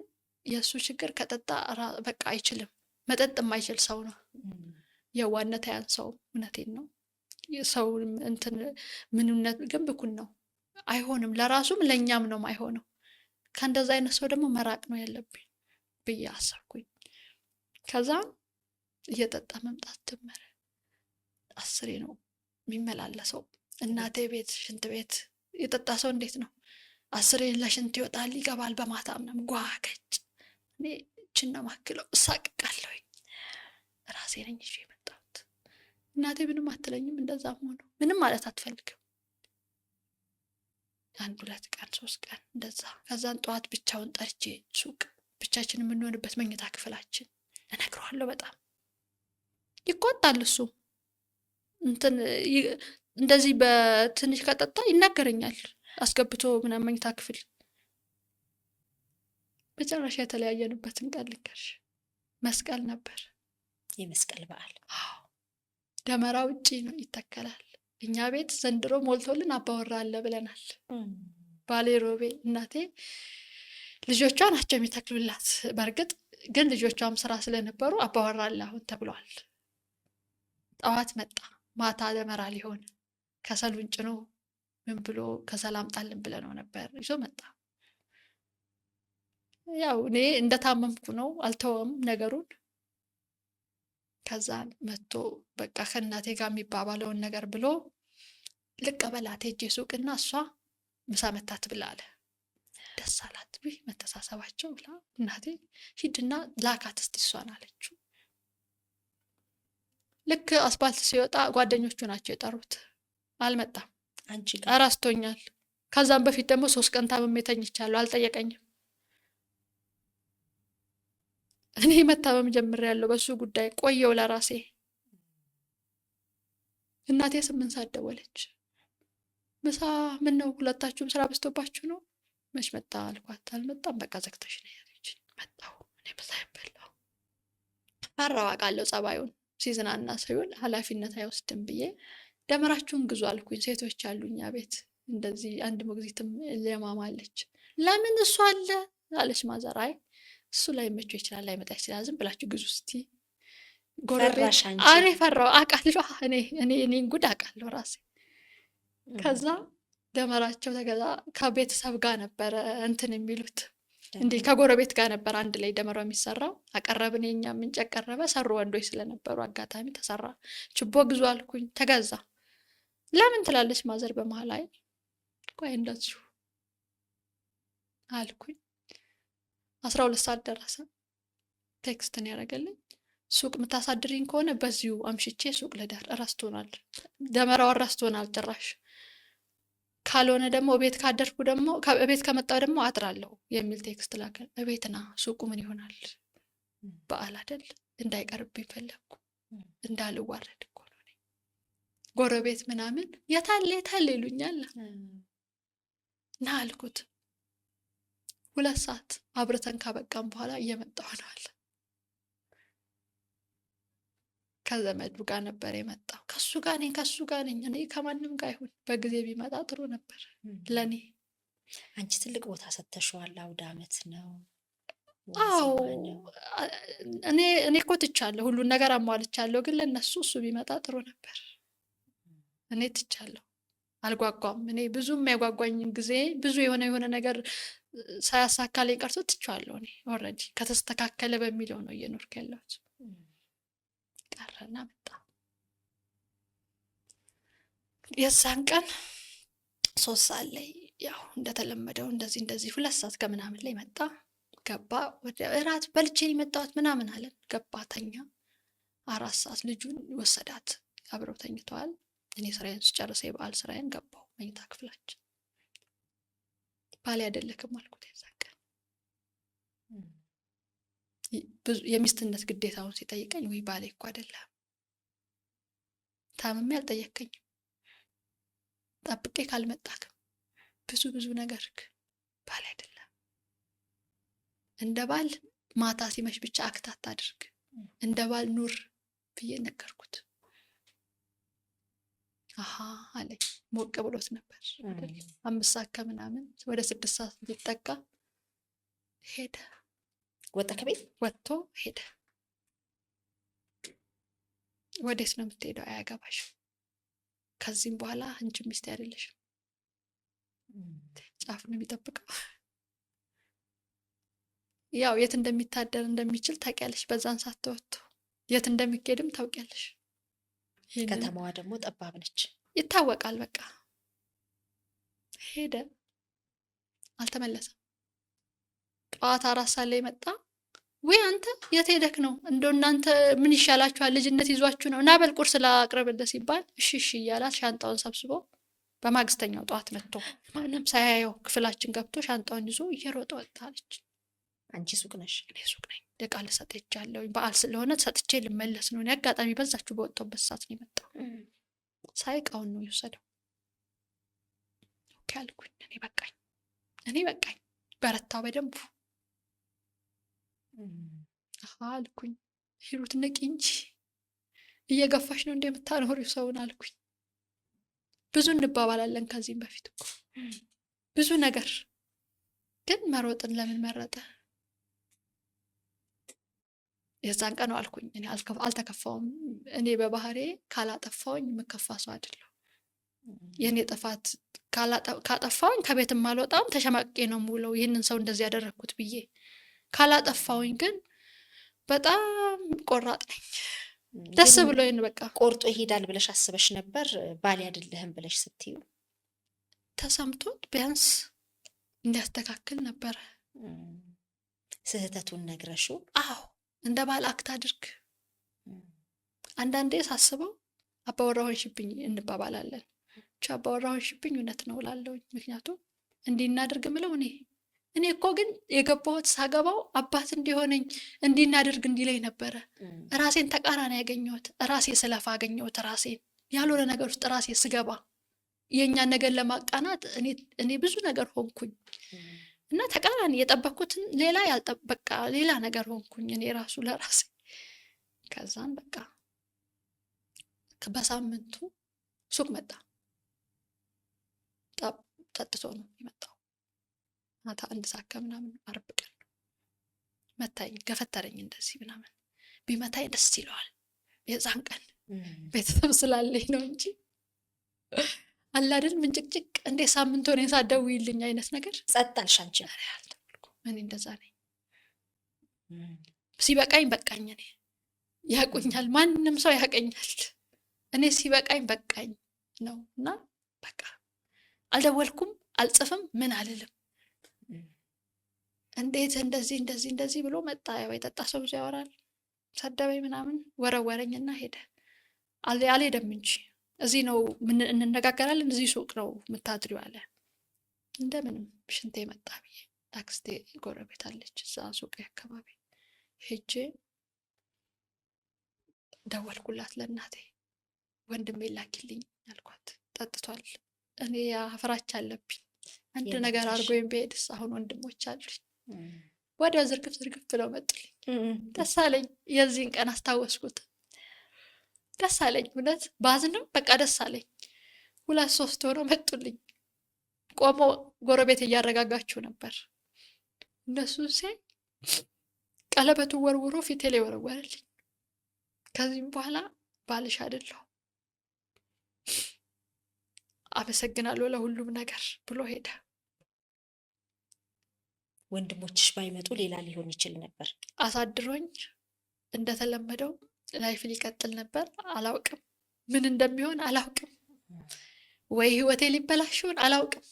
የእሱ ችግር ከጠጣ በቃ አይችልም። መጠጥ የማይችል ሰው ነው። የዋነት ያንሰው። እውነቴን ነው። ሰው እንትን ምንነት ግን ብኩን ነው፣ አይሆንም። ለራሱም ለእኛም ነው አይሆነው። ከእንደዛ አይነት ሰው ደግሞ መራቅ ነው ያለብኝ ብዬ አሰብኩኝ። ከዛ እየጠጣ መምጣት ጀመረ። 10 ነው የሚመላለሰው። እናቴ ቤት ሽንት ቤት የጠጣ ሰው እንዴት ነው 10 ለሽንት ይወጣል ይገባል፣ በማታ ምናምን ጓገጭ። እኔ እችን ነው ማክለው፣ እሳቅቃለሁኝ። ራሴ ነኝ ይዤ የመጣሁት። እናቴ ምንም አትለኝም። እንደዛም ሆኖ ምንም ማለት አትፈልግም። 1 2 ቀን 3 ቀን እንደዛ። ከዛን ጠዋት ብቻውን ጠርቼ ሱቅ ብቻችን የምንሆንበት መኝታ ክፍላችን እነግረዋለሁ። በጣም ይቆጣል እሱ። እንትን እንደዚህ በትንሽ ከጠጣ ይናገረኛል አስገብቶ ምናምን መኝታ ክፍል። መጨረሻ የተለያየንበትን ቀን ልንገርሽ። መስቀል ነበር፣ የመስቀል በዓል። ደመራ ውጪ ነው ይተከላል። እኛ ቤት ዘንድሮ ሞልቶልን አባወራ አለ ብለናል። ባሌ ሮቤ እናቴ ልጆቿ ናቸው የሚተክሉላት። በእርግጥ ግን ልጆቿም ስራ ስለነበሩ አባወራ አለ አሁን ተብሏል። ጠዋት መጣ። ማታ ደመራ ሊሆን ከሰሉን ጭኖ ምን ብሎ ከሰላም ጣልን ብለነው ነበር። ይዞ መጣ። ያው እኔ እንደታመምኩ ነው አልተወም ነገሩን። ከዛ መጥቶ በቃ ከእናቴ ጋር የሚባባለውን ነገር ብሎ ልቀበላት ሄጄ ሱቅና እሷ ምሳ መታት ብላ አለ። ደስ አላት። መተሳሰባቸው ብላ እናቴ ሂድና ላካት እስቲ እሷን አለችው። ልክ አስፓልት ሲወጣ ጓደኞቹ ናቸው የጠሩት። አልመጣም። አንቺ አራስቶኛል። ከዛም በፊት ደግሞ 3 ቀን ታምሜ ተኝቻለሁ። አልጠየቀኝም። እኔ መታመም ጀምሬያለሁ በሱ ጉዳይ። ቆየው ለራሴ። እናቴ 8 ሰዓት ደወለች። ምሳ ምን ነው ሁለታችሁም ስራ በዝቶባችሁ ነው? መች መጣ አልኳት። አልመጣም በቃ ዘግተሽ ነው ያለች። መጣሁ። እኔ ምሳ በላሁ። ፈራሁ አውቃለሁ ጸባዩን። ሲዝናና ሳይሆን ኃላፊነት አይወስድም ብዬ ደመራችሁን ግዙ አልኩኝ። ሴቶች አሉኝ ቤት እንደዚህ አንድ ሞግዚትም ለማማለች። ለምን እሱ አለ አለች ማዘር። አይ እሱ ላይ መቼ ይችላል ላይመጣ ይችላል፣ ዝም ብላችሁ ግዙ እስቲ። ጎረቤት እኔ ፈራሁ አውቃለሁ። እኔ ጉድ አውቃለሁ ራሴ። ከዛ ደመራቸው ተገዛ። ከቤተሰብ ጋር ነበረ እንትን የሚሉት እንዴ ከጎረቤት ጋር ነበር አንድ ላይ ደመራው የሚሰራው። አቀረብን፣ የኛም እንጨት ቀረበ። ሰሩ ወንዶች ስለነበሩ አጋጣሚ ተሰራ። ችቦ ግዙ አልኩኝ፣ ተገዛ። ለምን ትላለች ማዘር በመሀል። አይ ቆይ እንደዚሁ አልኩኝ። 12 ሰዓት ደረሰ። ቴክስትን ያደረገልኝ ሱቅ የምታሳድሪኝ ከሆነ በዚሁ አምሽቼ ሱቅ ልደር፣ እረስቶናል፣ ደመራው እረስቶናል ጭራሽ። ካልሆነ ደግሞ ቤት ካደርኩ ደግሞ ቤት ከመጣሁ ደግሞ አድራለሁ የሚል ቴክስት ላከ። እቤት ና፣ ሱቁ ምን ይሆናል በዓል አይደል? እንዳይቀርብኝ ፈለግኩ፣ እንዳልዋረድ እኮ ነው። ጎረቤት ምናምን የታለ ይሉኛል። ና አልኩት። 2 ሰዓት አብረተን ካበቃም በኋላ እየመጣሁ ነው አለ። ከዘመዱ ጋር ነበር የመጣው። ከሱ ጋር ነኝ እኔ ከማንም ጋር ይሁን በጊዜ ቢመጣ ጥሩ ነበር ለኔ። አንቺ ትልቅ ቦታ ሰጥተሽዋል። አውደ ዓመት ነው። አዎ እኔ እኮ ትቻለሁ፣ ሁሉን ነገር አሟልቻለሁ። ግን ለነሱ እሱ ቢመጣ ጥሩ ነበር። እኔ ትቻለሁ፣ አልጓጓም። እኔ ብዙ የሚያጓጓኝ ጊዜ ብዙ የሆነ ነገር ሳያሳካልኝ ቀርቶ ትቻለሁ። እኔ ኦልሬዲ ከተስተካከለ በሚለው ነው እየኖርኩ ያለሁት። ቀረና መጣ። የዛን ቀን 3 ሰዓት ላይ ያው እንደተለመደው እንደዚህ 2 ሰዓት ከምናምን ላይ መጣ። ገባ። ወደ እራት በልቼ የመጣሁት ምናምን አለን። ገባ፣ ተኛ። 4 ሰዓት ልጁን ወሰዳት። አብረው ተኝተዋል። እኔ ስራዬን ስጨርስ የበዓል ስራዬን ገባሁ መኝታ ክፍላችን። ባሌ አይደለክም አልኩት። የዛን ቀን የሚስትነት ግዴታውን ሲጠይቀኝ ወይ ባሌ እኮ አይደለም፣ ታምሜ አልጠየከኝም፣ ጠብቄ ካልመጣክም ብዙ ነገርክ፣ ባሌ አይደለም። እንደ ባል ማታ ሲመሽ ብቻ አክት አታድርግ፣ እንደ ባል ኑር ብዬ ነገርኩት። አሃ አለኝ። ሞቅ ብሎት ነበር። 5 ሰዓት ከምናምን ወደ 6 ሰዓት ሊጠጋ ሄደ። ወጣ፣ ከቤት ወጥቶ ሄደ። ወዴት ነው የምትሄደው? አያገባሽም። ከዚህም በኋላ አንቺ ሚስቴ አይደለሽም። ጫፍ ነው የሚጠብቀው። ያው የት እንደሚታደር እንደሚችል ታውቂያለሽ። በዛን ሰዓት ተወጥቶ የት እንደሚሄድም ታውቂያለሽ። ከተማዋ ደግሞ ጠባብ ነች፣ ይታወቃል። በቃ ሄደ፣ አልተመለሰም። ጠዋት 4 ሰዓት ላይ መጣ። ወይ አንተ የት ሄደክ ነው? እንደው እናንተ ምን ይሻላችኋል? ልጅነት ይዟችሁ ነው? እና በል ቁርስ ላቅርብልህ ሲባል እሺ እያላት ሻንጣውን ሰብስቦ በማግስተኛው ጠዋት መጥቶ ማንም ሳያየው ክፍላችን ገብቶ ሻንጣውን ይዞ እየሮጠ ወጣለች። አንቺ ሱቅ ነሽ? እኔ ሱቅ ነኝ። ዕቃ ልሰጥ ሄጃለሁ። በዓል ስለሆነ ሰጥቼ ልመለስ ነው። እኔ አጋጣሚ በዛችሁ በወጣሁበት ሰዓት ነው የመጣው። ሳይ ዕቃውን ነው የወሰደው። ኦኬ አልኩኝ። እኔ በቃኝ። በረታው በደንቡ አልኩኝ። ሂሩት ንቂ እንጂ እየገፋሽ ነው እንደምታኖሪው ሰውን አልኩኝ። ብዙ እንባባላለን ከዚህም በፊት እኮ ብዙ ነገር፣ ግን መሮጥን ለምን መረጠ? የዛን ቀን አልኩኝ። እኔ አልተከፋውም። እኔ በባህሬ ካላጠፋውኝ የምከፋ ሰው አይደለሁ። የእኔ ጥፋት ካጠፋውኝ ከቤትም አልወጣም፣ ተሸማቄ ነው የምውለው ይህንን ሰው እንደዚህ ያደረግኩት ብዬ። ካላጠፋውኝ ግን በጣም ቆራጥ ነኝ። ደስ ብሎኝ በቃ ቆርጦ ይሄዳል ብለሽ አስበሽ ነበር? ባሌ አይደለህም ብለሽ ስትዩ ተሰምቶት ቢያንስ እንዲያስተካክል ነበረ። ስህተቱን ነግረሽው? አዎ እንደ ባል አክት አድርግ። አንዳንዴ ሳስበው አባወራ ሆንሽብኝ እንባባላለን። አባወራ ሆንሽብኝ እውነት ነው እላለሁኝ። ምክንያቱም እንዲህ እናድርግ ምለው እኔ እኮ ግን የገባሁት ሳገባው አባት እንዲሆነኝ እንዲናደርግ እንዲለኝ ነበረ። ራሴን ተቃራኒ ያገኘሁት፣ ራሴ ስለፋ አገኘሁት። ራሴን ያልሆነ ነገር ውስጥ ራሴ ስገባ የእኛን ነገር ለማቃናት እኔ ብዙ ነገር ሆንኩኝ እና ተቃራኒ የጠበኩትን ሌላ ያልጠበቃ ሌላ ነገር ሆንኩኝ እኔ ራሱ ለራሴ። ከዛን በቃ በሳምንቱ ሱቅ መጣ። ጠጥቶ ነው የመጣው። ማታ 1 ሰዓት ከምናምን ዓርብ ቀን መታኝ፣ ገፈተረኝ እንደዚህ ምናምን። ቢመታኝ ደስ ይለዋል። የዛን ቀን ቤተሰብ ስላለኝ ነው እንጂ አለ አይደል ምንጭቅጭቅ እንዴ ሳምንት ሆነ ሳትደውይልኝ አይነት ነገር ጸጥ አልሽ አንቺ? ኧረ አልደወልኩም። እኔ እንደዛ ነኝ። ሲበቃኝ በቃኝ። እኔ ያውቁኛል፣ ማንም ሰው ያውቀኛል። እኔ ሲበቃኝ በቃኝ ነው እና በቃ አልደወልኩም፣ አልጽፍም፣ ምን አልልም። እንዴት እንደዚህ ብሎ መጣ። ያው የጠጣ ሰው ብዙ ያወራል። ሰደበኝ ምናምን ወረወረኝና ሄደ። አልሄደም እንጂ እዚህ ነው እንነጋገራለን፣ እዚህ ሱቅ ነው የምታድሪው አለ። እንደምንም ሽንቴ መጣ ብዬ አክስቴ ጎረቤት አለች እዛ ሱቅ አካባቢ ሄጄ ደወልኩላት ለእናቴ። ወንድሜ ላኪልኝ አልኳት። ጠጥቷል። እኔ ፍራቻ አለብኝ አንድ ነገር አድርጎኝ ብሄድስ። አሁን ወንድሞች አሉኝ። ወዲያው ዝርግፍ ብለው መጡልኝ። ደስ አለኝ። የዚህን ቀን አስታወስኩት። ደስ አለኝ። እውነት ባዝንም በቃ ደስ አለኝ። 2-3 ሆነው መጡልኝ። ቆሞ ጎረቤት እያረጋጋችሁ ነበር። እነሱ ሲያይ ቀለበቱ ወርውሮ ፊቴ ላይ ወረወረልኝ። ከዚህም በኋላ ባልሽ አይደለሁ አመሰግናለሁ ለሁሉም ነገር ብሎ ሄደ። ወንድሞችሽ ባይመጡ ሌላ ሊሆን ይችል ነበር። አሳድሮኝ እንደተለመደው ላይፍ ሊቀጥል ነበር። አላውቅም ምን እንደሚሆን አላውቅም። ወይ ህይወቴ ሊበላሽውን አላውቅም።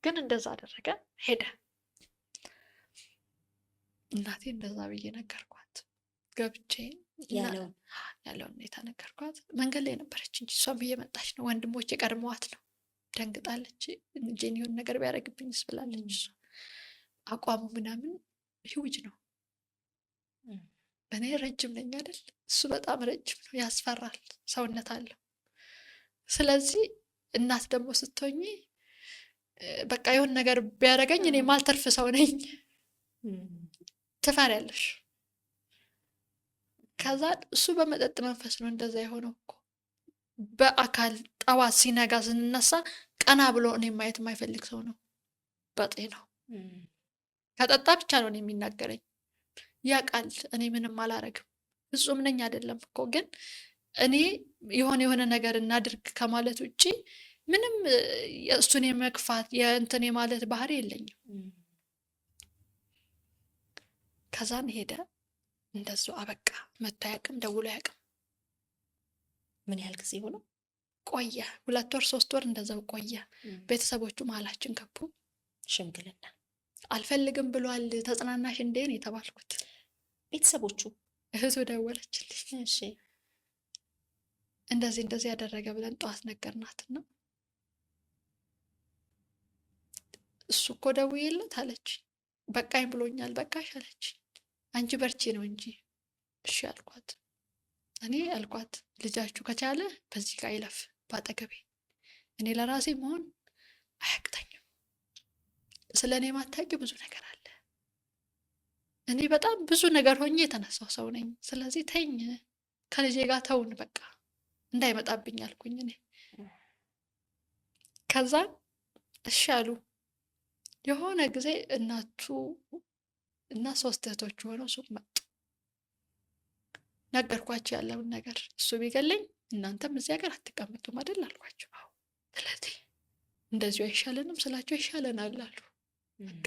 ግን እንደዛ አደረገ፣ ሄደ። እናቴ እንደዛ ብዬ ነገርኳት። ገብቼ ያለውን ሁኔታ ነገርኳት። መንገድ ላይ ነበረች እንጂ እሷም እየመጣች ነው። ወንድሞች የቀድመዋት ነው። ደንግጣለች። ልጄን የሆነ ነገር ቢያደርግብኝስ ብላለች። እሷ አቋሙ ምናምን ሂውጅ ነው። እኔ ረጅም ነኝ አይደል? እሱ በጣም ረጅም ነው፣ ያስፈራል፣ ሰውነት አለው። ስለዚህ እናት ደግሞ ስትሆኚ በቃ የሆነ ነገር ቢያደርገኝ እኔ ማልተርፍ ሰው ነኝ፣ ትፈሪያለሽ። ከዛ እሱ በመጠጥ መንፈስ ነው እንደዛ የሆነው እኮ። በአካል ጠዋት ሲነጋ ስንነሳ ቀና ብሎ እኔ ማየት የማይፈልግ ሰው ነው። በጤናው ከጠጣ ብቻ ነው እኔ የሚናገረኝ። ያውቃል እኔ ምንም አላረግም፣ ፍጹም ነኝ አይደለም እኮ። ግን እኔ የሆነ ነገር እናድርግ ከማለት ውጪ ምንም እሱን የመግፋት የእንትን የማለት ባህሪ የለኝም። ከዛን ሄደ። እንደሱ አበቃ። መቶ አያውቅም፣ ደውሎ አያውቅም። ምን ያህል ጊዜ ሆነው ቆየ? 2 ወር 3 ወር እንደዛው ቆየ። ቤተሰቦቹ መሀላችን ገቡ። ሽምግልና አልፈልግም ብሏል። ተጽናናሽ እንዴ ነው የተባልኩት። ቤተሰቦቹ እህቱ ደወለችልኝ። እሺ እንደዚህ ያደረገ ብለን ጠዋት ነገርናትና እሱ እኮ ደውዬለት አለች። በቃኝ ብሎኛል። በቃሽ አለች። አንቺ በርቺ ነው እንጂ እሺ አልኳት። እኔ አልኳት ልጃችሁ ከቻለ በዚህ ጋር ይለፍ ባጠገቤ፣ እኔ ለራሴ መሆን አያቅተኝም። ስለ እኔ ማታቂ ብዙ ነገር አለ። እኔ በጣም ብዙ ነገር ሆኜ የተነሳው ሰው ነኝ። ስለዚህ ተኝ፣ ከልጄ ጋር ተውን፣ በቃ እንዳይመጣብኝ አልኩኝ እኔ። ከዛ እሺ አሉ። የሆነ ጊዜ እናቱ እና 3 እህቶቹ ሆነው ሱቅ መጡ። ነገርኳቸው ያለውን ነገር። እሱ ቢገለኝ እናንተም እዚህ ሀገር አትቀመጡም አይደል አልኳቸው። አዎ። ስለዚህ እንደዚሁ አይሻለንም ስላቸው ይሻለናል አሉ። በቃ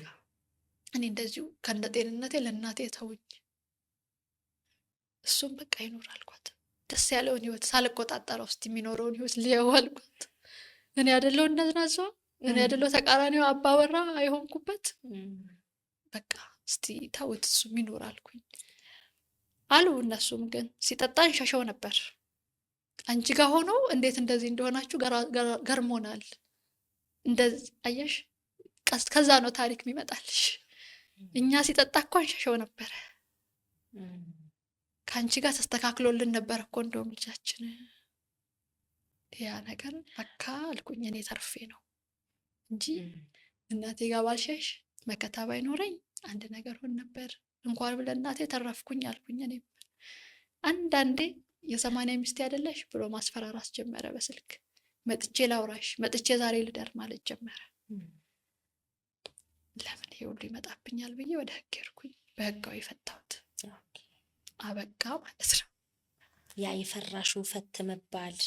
እኔ እንደዚሁ ከነ ጤንነቴ ለእናቴ ተውኝ፣ እሱም በቃ ይኖር አልኳት። ደስ ያለውን ህይወት ሳልቆጣጠረው ውስጥ የሚኖረውን ህይወት ሊየው አልኳት። እኔ አይደለሁ እንደዝናዘዋ፣ እኔ አይደለሁ ተቃራኒው አባወራ አይሆንኩበት። በቃ እስቲ ተውት፣ እሱም ይኖር አልኩኝ አሉ። እነሱም ግን ሲጠጣ እንሸሸው ነበር። አንቺ ጋር ሆኖ እንዴት እንደዚህ እንደሆናችሁ ገርሞናል። እንደዚህ አየሽ፣ ከዛ ነው ታሪክ የሚመጣልሽ። እኛ ሲጠጣ እኮ እንሸሸው ነበረ። ከአንቺ ጋር ተስተካክሎልን ነበር እኮ እንደውም ልጃችን። ያ ነገር በቃ አልኩኝ። እኔ ተርፌ ነው እንጂ እናቴ ጋር ባልሸሽ መከታ ባይኖረኝ አንድ ነገር ሆን ነበር። እንኳን ብለ እናቴ ተረፍኩኝ አልኩኝ። እኔም አንዳንዴ የ80 ሚስቴ አይደለሽ ብሎ ማስፈራራት ጀመረ በስልክ። መጥቼ ላውራሽ፣ መጥቼ ዛሬ ልደር ማለት ጀመረ። ለምን ይሄ ሁሉ ይመጣብኛል ብዬ ወደ ህግ ሄድኩኝ። በህጋዊ ፈታሁት። አበቃ ማለት ነው። ያ የፈራሹ ፈት መባል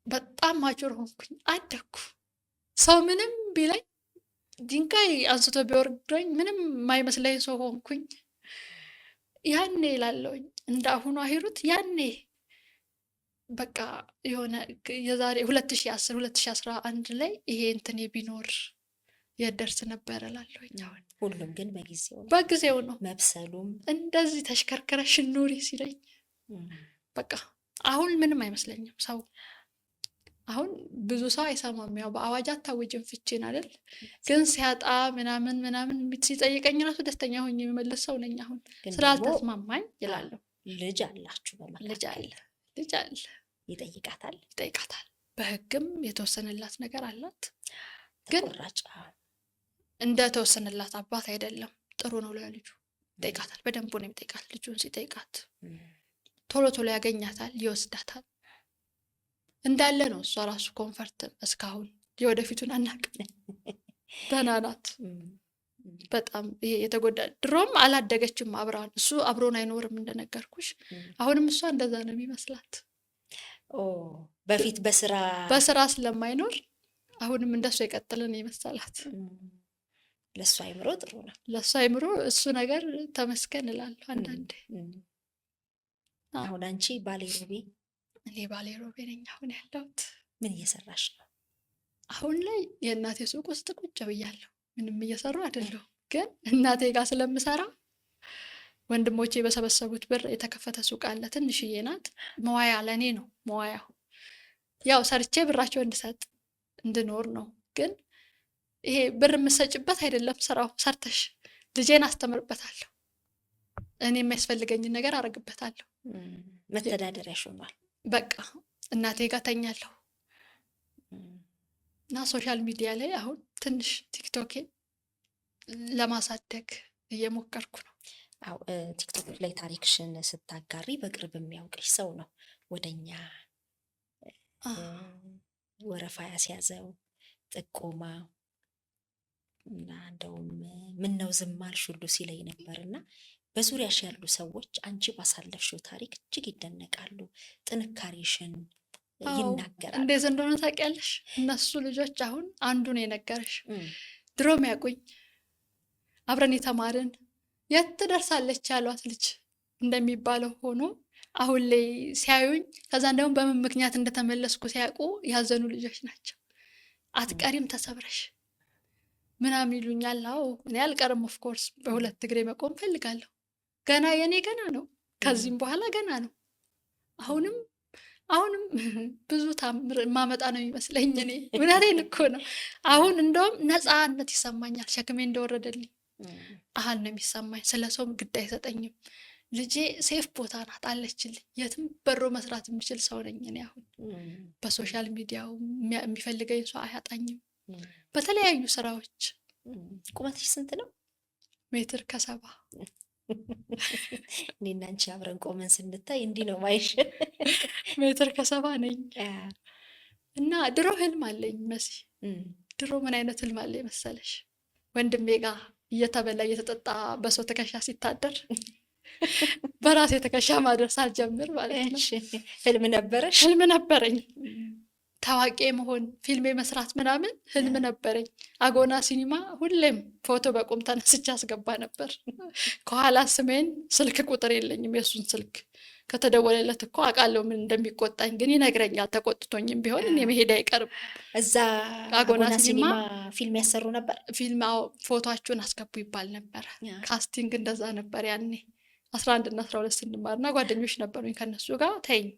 በጣም ማቹር ሆንኩኝ፣ አደግኩ። ሰው ምንም ቢለኝ ድንጋይ አንስቶ ቢወርደኝ ምንም የማይመስለኝ ሰው ሆንኩኝ። ያኔ ላለውኝ እንደ አሁኑ ሂሩት ያኔ በቃ የሆነ የዛሬ 2010 2011 ላይ ይሄ እንትኔ ቢኖር የደርስ ነበር እላለሁኝ። አሁን ሁሉም ግን በጊዜው ነው መብሰሉም እንደዚህ ተሽከርከረሽ ኑሪ ሲለኝ በቃ አሁን ምንም አይመስለኝም። ሰው አሁን ብዙ ሰው አይሰማም። ያው በአዋጅ አታውጅም ፍቺን አይደል? ግን ሲያጣ ምናምን ምናምን ሲጠይቀኝ ራሱ ደስተኛ ሆኜ የሚመለስ ሰው ነኝ። አሁን ስላልተስማማኝ ይላለሁ። ልጅ አላችሁ በመካከል? ልጅ አለ። ይጠይቃታል። በህግም የተወሰነላት ነገር አላት። ግን እንደ ተወሰነላት አባት አይደለም። ጥሩ ነው ለልጁ። ይጠይቃታል። በደንብ ነው የሚጠይቃት። ልጁን ሲጠይቃት ቶሎ ቶሎ ያገኛታል፣ ይወስዳታል። እንዳለ ነው እሷ ራሱ ኮንፈርት። እስካሁን የወደፊቱን አናውቅም። ደህና ናት። በጣም ይሄ የተጎዳ ድሮም አላደገችም አብራን። እሱ አብሮን አይኖርም እንደነገርኩሽ። አሁንም እሷ እንደዛ ነው የሚመስላት። በፊት በስራ ስለማይኖር አሁንም እንደሱ የቀጥልን የመሰላት። ለእሱ አይምሮ ጥሩ ነው። ለእሱ አይምሮ እሱ ነገር ተመስገን እላለሁ አንዳንዴ። አሁን አንቺ ባሌ ሮቤ? እኔ ባሌ ሮቤ ነኝ አሁን ያለሁት። ምን እየሰራሽ ነው? አሁን ላይ የእናቴ ሱቅ ውስጥ ቁጭ ብያለሁ። ምንም እየሰሩ አይደለሁም፣ ግን እናቴ ጋር ስለምሰራ ወንድሞቼ በሰበሰቡት ብር የተከፈተ ሱቅ አለ። ትንሽዬ ናት። መዋያ ለእኔ ነው መዋያው። ያው ሰርቼ ብራቸው እንድኖር ነው። ግን ይሄ ብር የምሰጭበት አይደለም ስራው። ሰርተሽ ልጄን አስተምርበታለሁ፣ እኔ የሚያስፈልገኝን ነገር አደርግበታለሁ። መተዳደሪያሽ ሆኗል። በቃ እናቴ ጋር ተኛለሁ እና ሶሻል ሚዲያ ላይ አሁን ትንሽ ቲክቶኬን ለማሳደግ እየሞከርኩ ነው። አዎ ቲክቶክ ላይ ታሪክሽን ስታጋሪ በቅርብ የሚያውቅሽ ሰው ነው ወደኛ ወረፋ ያስያዘው ጥቆማ እና እንደውም ምን ነው ዝም አልሽ ሁሉ ሲለኝ ነበርና በዙሪያሽ ያሉ ሰዎች አንቺ ባሳለፍሽው ታሪክ እጅግ ይደነቃሉ። ጥንካሬሽን ይናገራሉ። እንዴት እንደሆነ ታውቂያለሽ? እነሱ ልጆች አሁን አንዱን የነገረሽ ድሮም ያውቁኝ አብረን የተማርን የት ትደርሳለች ያሏት ልጅ እንደሚባለው ሆኖ አሁን ላይ ሲያዩኝ ከዛ እንደውም በምን ምክንያት እንደተመለስኩ ሲያውቁ ያዘኑ ልጆች ናቸው። አትቀሪም ተሰብረሽ ምናምን ይሉኛል። አዎ እኔ አልቀርም። ኦፍኮርስ በሁለት እግሬ መቆም ፈልጋለሁ። ገና የኔ ገና ነው። ከዚህም በኋላ ገና ነው። አሁንም ብዙ ታምር ማመጣ ነው የሚመስለኝ። እኔ እውነቴን እኮ ነው። አሁን እንደውም ነፃነት ይሰማኛል። ሸክሜ እንደወረደልኝ አህል ነው የሚሰማኝ። ስለ ሰውም ግድ አይሰጠኝም። ልጄ ሴፍ ቦታ ናት አለችልኝ። የትም በሮ መስራት የምችል ሰው ነኝ እኔ አሁን። በሶሻል ሚዲያው የሚፈልገኝ ሰው አያጣኝም። በተለያዩ ስራዎች። ቁመትሽ ስንት ነው? 1.70 እኔና አንቺ አብረን ቆመን ስንታይ እንዲህ ነው ማይሽ። 1.70 ነኝ እና ድሮ ህልም አለኝ መሲ። ድሮ ምን አይነት ህልም አለኝ መሰለሽ? ወንድሜ ጋር እየተበላ እየተጠጣ በሰው ትከሻ ሲታደር በራሴ ትከሻ ማድረስ አልጀምር ማለት ነው። ህልም ነበረሽ? ህልም ነበረኝ። ታዋቂ መሆን፣ ፊልም መስራት ምናምን ህልም ነበረኝ። አጎና ሲኒማ ሁሌም ፎቶ በቁም ተነስቼ አስገባ ነበር። ከኋላ ስሜን፣ ስልክ ቁጥር የለኝም የሱን ስልክ። ከተደወለለት እኮ አውቃለሁ ምን እንደሚቆጣኝ፣ ግን ይነግረኛል። ተቆጥቶኝም ቢሆን እኔ መሄድ አይቀርም። እዛ አጎና ሲኒማ ፊልም ያሰሩ ነበር። ፊልም ፎቶአችሁን አስገቡ ይባል ነበር። ካስቲንግ እንደዛ ነበር ያኔ 11 እና 12 ስንማር እና ጓደኞች ነበሩኝ ከነሱ ጋር ተይኝ።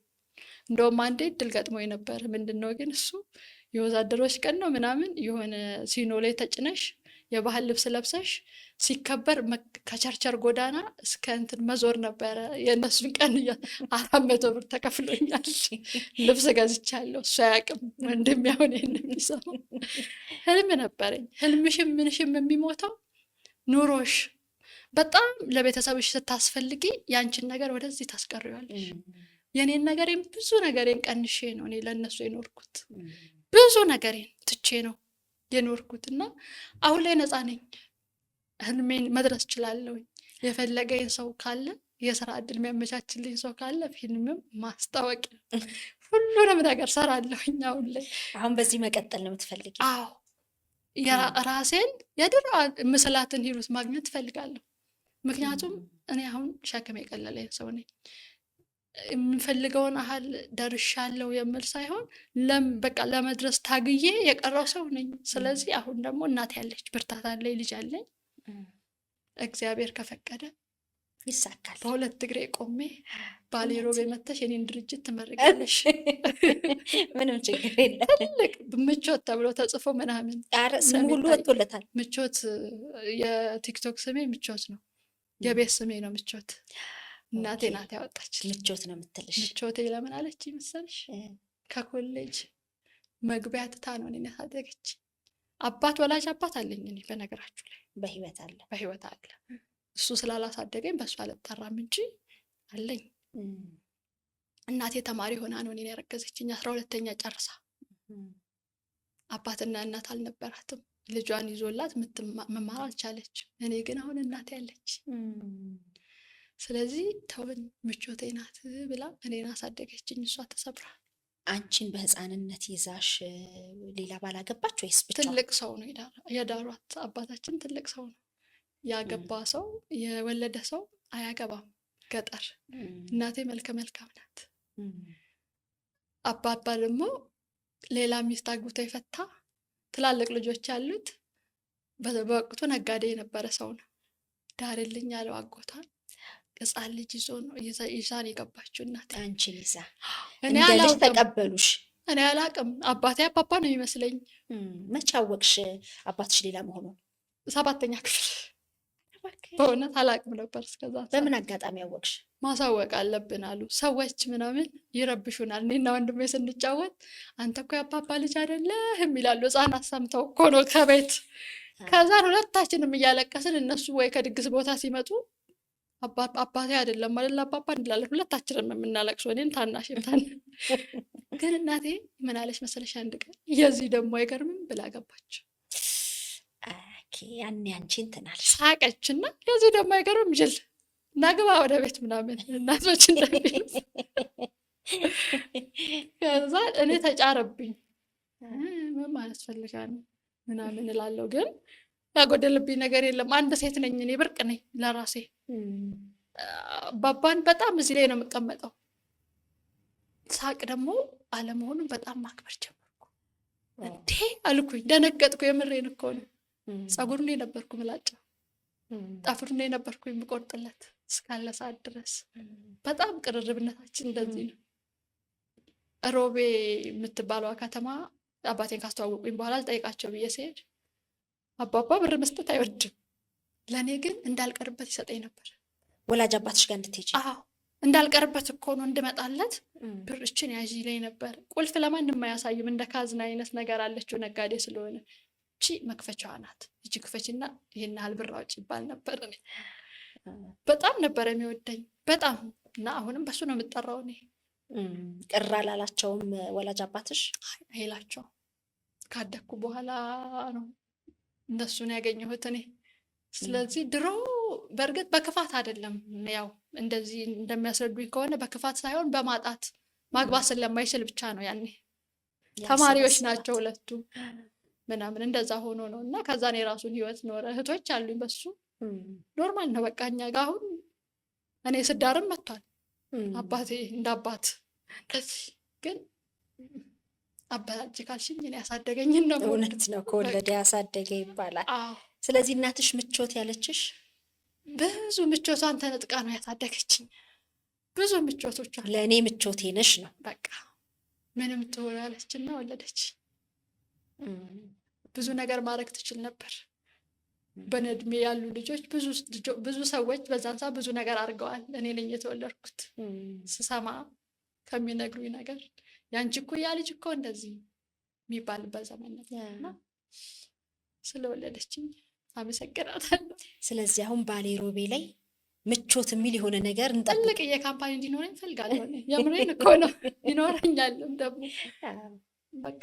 እንደውም አንዴ እድል ገጥሞኝ ነበር። ምንድነው ግን እሱ የወዛደሮች ቀን ነው ምናምን የሆነ ሲኖ ላይ ተጭነሽ የባህል ልብስ ለብሰሽ ሲከበር ከቸርቸር ጎዳና እስከ እንትን መዞር ነበረ። የእነሱን ቀን 400 ብር ተከፍሎኛል። ልብስ ገዝቻለሁ። እሱ አያውቅም ወንድም ያሁን ይህን የሚሰማው። ህልም ነበረኝ። ህልምሽም ምንሽም የሚሞተው ኑሮሽ በጣም ለቤተሰብሽ ስታስፈልጊ ያንቺን ነገር ወደዚህ ታስቀሪዋለሽ። የኔን ነገሬን ብዙ ነገሬን ቀንሼ ነው እኔ ለእነሱ የኖርኩት። ብዙ ነገሬን ትቼ ነው የኖርኩት እና አሁን ላይ ነፃ ነኝ። ህልሜን መድረስ እችላለሁ። የፈለገኝ ሰው ካለ የስራ እድል የሚያመቻችልኝ ሰው ካለ ፊልምም ማስታወቂያ ሁሉንም ነገር ሰራለሁኝ አሁን ላይ። አሁን በዚህ መቀጠል ነው የምትፈልጊ? አዎ ራሴን የድሮ ምስላትን ሂሩት ማግኘት እፈልጋለሁ። ምክንያቱም እኔ አሁን ሸክም የቀለለኝ ሰው ነኝ። የምፈልገውን ያህል ደርሻለሁ የምል ሳይሆን በቃ ለመድረስ ታግዬ የቀረው ሰው ነኝ። ስለዚህ አሁን ደግሞ እናት ያለች ብርታት አለኝ፣ ልጅ አለኝ። እግዚአብሔር ከፈቀደ ይሳካል። በሁለት እግሬ ቆሜ ባሌ ሮቤ መተሽ የኔን ድርጅት ትመርቂያለሽ። ምንም ችግር የለም። ትልቅ ምቾት ተብሎ ተጽፎ ምናምን ስም ሁሉ ወጥቶለታል። ምቾት የቲክቶክ ስሜ ምቾት ነው፣ የቤት ስሜ ነው ምቾት። እናቴ ናት ያወጣች። ምቾት ነው የምትልሽ። ምቾቴ ለምን አለች መሰልሽ? ከኮሌጅ መግቢያ ትታ ነው እኔን ያሳደገች። ወላጅ አባት አለኝ እኔ በነገራችሁ ላይ በህይወት አለ። እሱ ስላላሳደገኝ በእሱ አልጠራም እንጂ አለኝ። እናቴ ተማሪ ሆና ነው እኔን ያረገዘችኝ 12ኛ ጨርሳ። አባትና እናት አልነበራትም። ልጇን ይዞላት መማር አልቻለችም። እኔ ግን አሁን እናቴ ያለች። ስለዚህ ተውን ምቾቴ ናት ብላ እኔን አሳደገችኝ። እሷ ተሰብራ። አንቺን በህፃንነት ይዛሽ ሌላ ባላገባች ወይስ ብቻ? ትልቅ ሰው ነው የዳሯት። አባታችን ትልቅ ሰው ነው። ያገባ ሰው የወለደ ሰው አያገባም ገጠር። እናቴ መልከ መልካም ናት። አባባ ደግሞ ሌላ ሚስት አግብቶ የፈታ ትላልቅ ልጆች ያሉት በወቅቱ ነጋዴ የነበረ ሰው ነው። ዳርልኝ ያለው አጎቷን ሕፃን ልጅ ይዛን የገባችው እናቴ። አንቺን ይዛ እንደ ልጅ ተቀበሉሽ? እኔ አላቅም። አባቴ አባባ ነው የሚመስለኝ። መቼ አወቅሽ አባትሽ ሌላ መሆኑ? 7ኛ ክፍል። በእውነት አላቅም ነበር እስከዛ። በምን አጋጣሚ አወቅሽ? ማሳወቅ አለብን አሉ ሰዎች ምናምን ይረብሹናል። እኔና ወንድሜ ስንጫወት አንተ እኮ የአባባ ልጅ አይደለህም ይላሉ። ሕፃናት ሰምተው እኮ ነው ከቤት። ከዛን ሁለታችንም እያለቀስን እነሱ ወይ ከድግስ ቦታ ሲመጡ አባቴ አይደለም ማለት አባባ እንላለን። ሁለታችንም የምናለቅሰው እኔም ታናሽም ግን እናቴ ምን አለች መሰለሽ? አንድ ቀን የዚህ ደግሞ አይገርምም ብላ ገባች። ያኔ አንቺ እንትን አልሽ፣ ሳቀችና የዚህ ደግሞ አይገርምም ጅል ናግባ ወደ ቤት ምናምን እናቶች እንደሚሉት። ከዛ እኔ ተጫረብኝ። ምን ማለት ፈልጋ ነው ምናምን እላለሁ፣ ግን ያጎደልብኝ ነገር የለም። አንድ ሴት ነኝ እኔ፣ ብርቅ ነኝ ለራሴ። አባባን በጣም እዚህ ላይ ነው የምቀመጠው። ሳቅ ደግሞ አለመሆኑን በጣም ማክበር ጀመርኩ። እንዴ አልኩኝ፣ ደነገጥኩ። የምሬን እኮ ነው። ፀጉሩን የነበርኩ ምላጫው፣ ጠፍሩን የነበርኩ የምቆርጥለት እስካለ ሰዓት ድረስ። በጣም ቅርርብነታችን እንደዚህ ነው። ሮቤ የምትባለዋ ከተማ አባቴን ካስተዋወቁኝ በኋላ ልጠይቃቸው ብዬ ስሄድ አባባ ብር መስጠት አይወድም፣ ለእኔ ግን እንዳልቀርበት ይሰጠኝ ነበር። ወላጅ አባትሽ ጋር እንድትሄጂ? አዎ እንዳልቀርበት እኮ ነው እንድመጣለት ብር እችን ያዥ ላይ ነበር። ቁልፍ ለማንም አያሳይም፣ እንደ ካዝና አይነት ነገር አለችው ነጋዴ ስለሆነ። እቺ መክፈቻዋ ናት፣ እጅ ክፈችና ይሄን ያህል ብር አውጪ ይባል ነበር። በጣም ነበር የሚወደኝ በጣም። እና አሁንም በሱ ነው የምጠራው እኔ። ቅር አላላቸውም ወላጅ አባትሽ? አይላቸውም። ካደግኩ በኋላ ነው እነሱን ያገኘሁት እኔ። ስለዚህ ድሮ በእርግጥ በክፋት አይደለም፣ ያው እንደዚህ እንደሚያስረዱኝ ከሆነ በክፋት ሳይሆን በማጣት ማግባት ስለማይችል ብቻ ነው። ያኔ ተማሪዎች ናቸው ሁለቱ ምናምን እንደዛ ሆኖ ነው። እና ከዛን የራሱን ህይወት ኖረ። እህቶች አሉኝ በሱ ኖርማል ነው በቃ። እኛ ጋር አሁን እኔ ስዳርም መጥቷል አባቴ እንደ አባት። ግን አባቴ ካልሽኝ እኔ ያሳደገኝን ነው። እውነት ነው፣ ከወለደ ያሳደገ ይባላል። ስለዚህ እናትሽ ምቾት ያለችሽ ብዙ ምቾቷን ተነጥቃ ነው ያሳደገችኝ። ብዙ ምቾቶቿ ለእኔ ምቾቴ ነሽ ነው በቃ። ምንም ትሆን ያለችና ወለደች። ብዙ ነገር ማድረግ ትችል ነበር። በነድሜ ያሉ ልጆች ብዙ ሰዎች በዛን ሰዓት ብዙ ነገር አድርገዋል። እኔ ነኝ የተወለድኩት። ስሰማ ከሚነግሩኝ ነገር ያንቺ እኮ ያ ልጅ እኮ እንደዚህ የሚባልበት ዘመን ነበርና ስለወለደችኝ አመሰግናታለሁ። ስለዚህ አሁን ባሌ ሮቤ ላይ ምቾት የሚል የሆነ ነገር እንጠብቅ። ትልቅ የካምፓኒ እንዲኖረኝ እፈልጋለሁ። የምሬን እኮ ነው። ይኖረኛልም ደግሞ በቃ።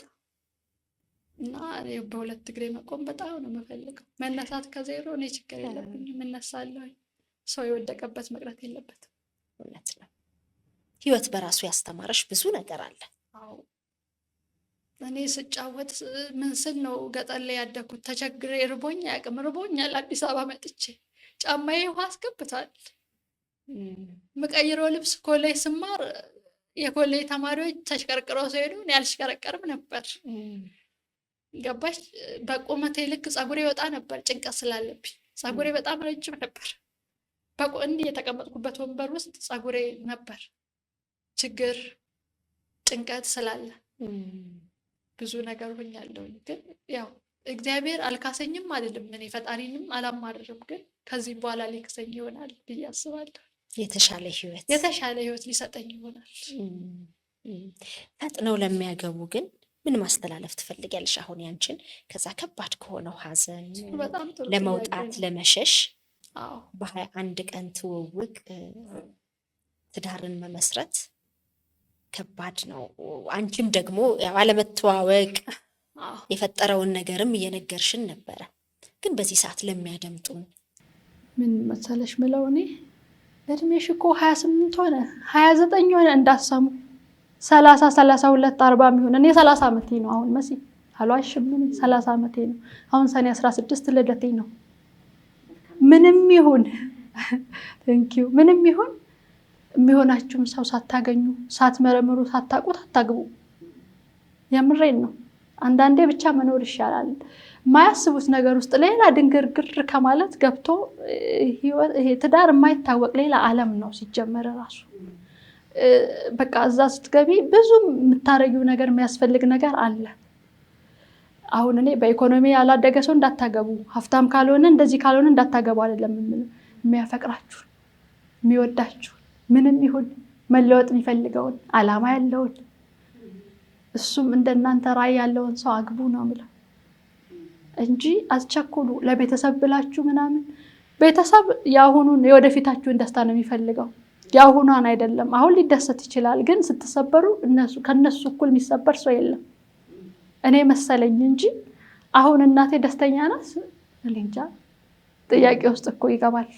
እና እኔ በሁለት እግሬ መቆም በጣም ነው የምፈልገው። መነሳት ከዜሮ እኔ ችግር የለብኝም፣ እነሳለሁ። ሰው የወደቀበት መቅረት የለበትም። እውነት ነው። ህይወት በራሱ ያስተማረሽ ብዙ ነገር አለ። አዎ እኔ ስጫወት ምን ስል ነው ገጠር ላይ ያደኩት። ተቸግሬ ርቦኝ አያውቅም። ርቦኛል አዲስ አበባ መጥቼ ጫማዬ ውሃ አስገብቷል። ምቀይረው ልብስ ኮሌጅ ስማር የኮሌጅ ተማሪዎች ተሽቀርቅረው ሲሄዱ እኔ አልሽቀረቀርም ነበር። ገባሽ? በቁመቴ ልክ ፀጉሬ ይወጣ ነበር ጭንቀት ስላለብኝ። ፀጉሬ በጣም ረጅም ነበር። እንዲህ የተቀመጥኩበት ወንበር ውስጥ ፀጉሬ ነበር። ችግር ጭንቀት ስላለ ብዙ ነገር ሆኛለሁ። ግን ያው እግዚአብሔር አልካሰኝም አይደለም፣ እኔ ፈጣሪንም አላማርርም። ግን ከዚህ በኋላ ሊክሰኝ ይሆናል ብዬ አስባለሁ። የተሻለ ህይወት ሊሰጠኝ ይሆናል። ፈጥነው ለሚያገቡ ግን ምን ማስተላለፍ ትፈልጊያለሽ? አሁን ያንቺን ከዛ ከባድ ከሆነው ሀዘን ለመውጣት ለመሸሽ በ21 ቀን ትውውቅ ትዳርን መመስረት ከባድ ነው። አንቺም ደግሞ አለመተዋወቅ የፈጠረውን ነገርም እየነገርሽን ነበረ። ግን በዚህ ሰዓት ለሚያደምጡን ምን መሰለሽ ምለው እኔ እድሜሽ እኮ 28 ሆነ 29 ሆነ እንዳሰሙ 30 32 40 የሚሆን እኔ 30 ዓመቴ ነው አሁን መሲ አልዋሽም። 30 ዓመቴ ነው አሁን ሰኔ 16 ልደቴ ነው። ምንም ይሁን ቴንኪው ምንም ይሁን የሚሆናችሁም ሰው ሳታገኙ ሳትመረምሩ ሳታውቁት አታግቡ። የምሬን ነው። አንዳንዴ ብቻ መኖር ይሻላል። የማያስቡት ነገር ውስጥ ሌላ ድንግርግር ከማለት ገብቶ ይሄ ትዳር የማይታወቅ ሌላ ዓለም ነው ሲጀመር ራሱ። በቃ እዛ ስትገቢ ብዙ የምታረጊው ነገር የሚያስፈልግ ነገር አለ። አሁን እኔ በኢኮኖሚ ያላደገ ሰው እንዳታገቡ፣ ሀብታም ካልሆነ እንደዚህ ካልሆነ እንዳታገቡ አይደለም የሚያፈቅራችሁ የሚወዳችሁ ምንም ይሁን መለወጥ የሚፈልገውን ዓላማ ያለውን እሱም እንደናንተ ራዕይ ያለውን ሰው አግቡ ነው የምለው እንጂ አስቸኩሉ ለቤተሰብ ብላችሁ ምናምን። ቤተሰብ የአሁኑን የወደፊታችሁን ደስታ ነው የሚፈልገው፣ የአሁኗን አይደለም። አሁን ሊደሰት ይችላል፣ ግን ስትሰበሩ ከነሱ እኩል የሚሰበር ሰው የለም። እኔ መሰለኝ እንጂ አሁን እናቴ ደስተኛ ናት እኔ እንጃ። ጥያቄ ውስጥ እኮ ይገባል።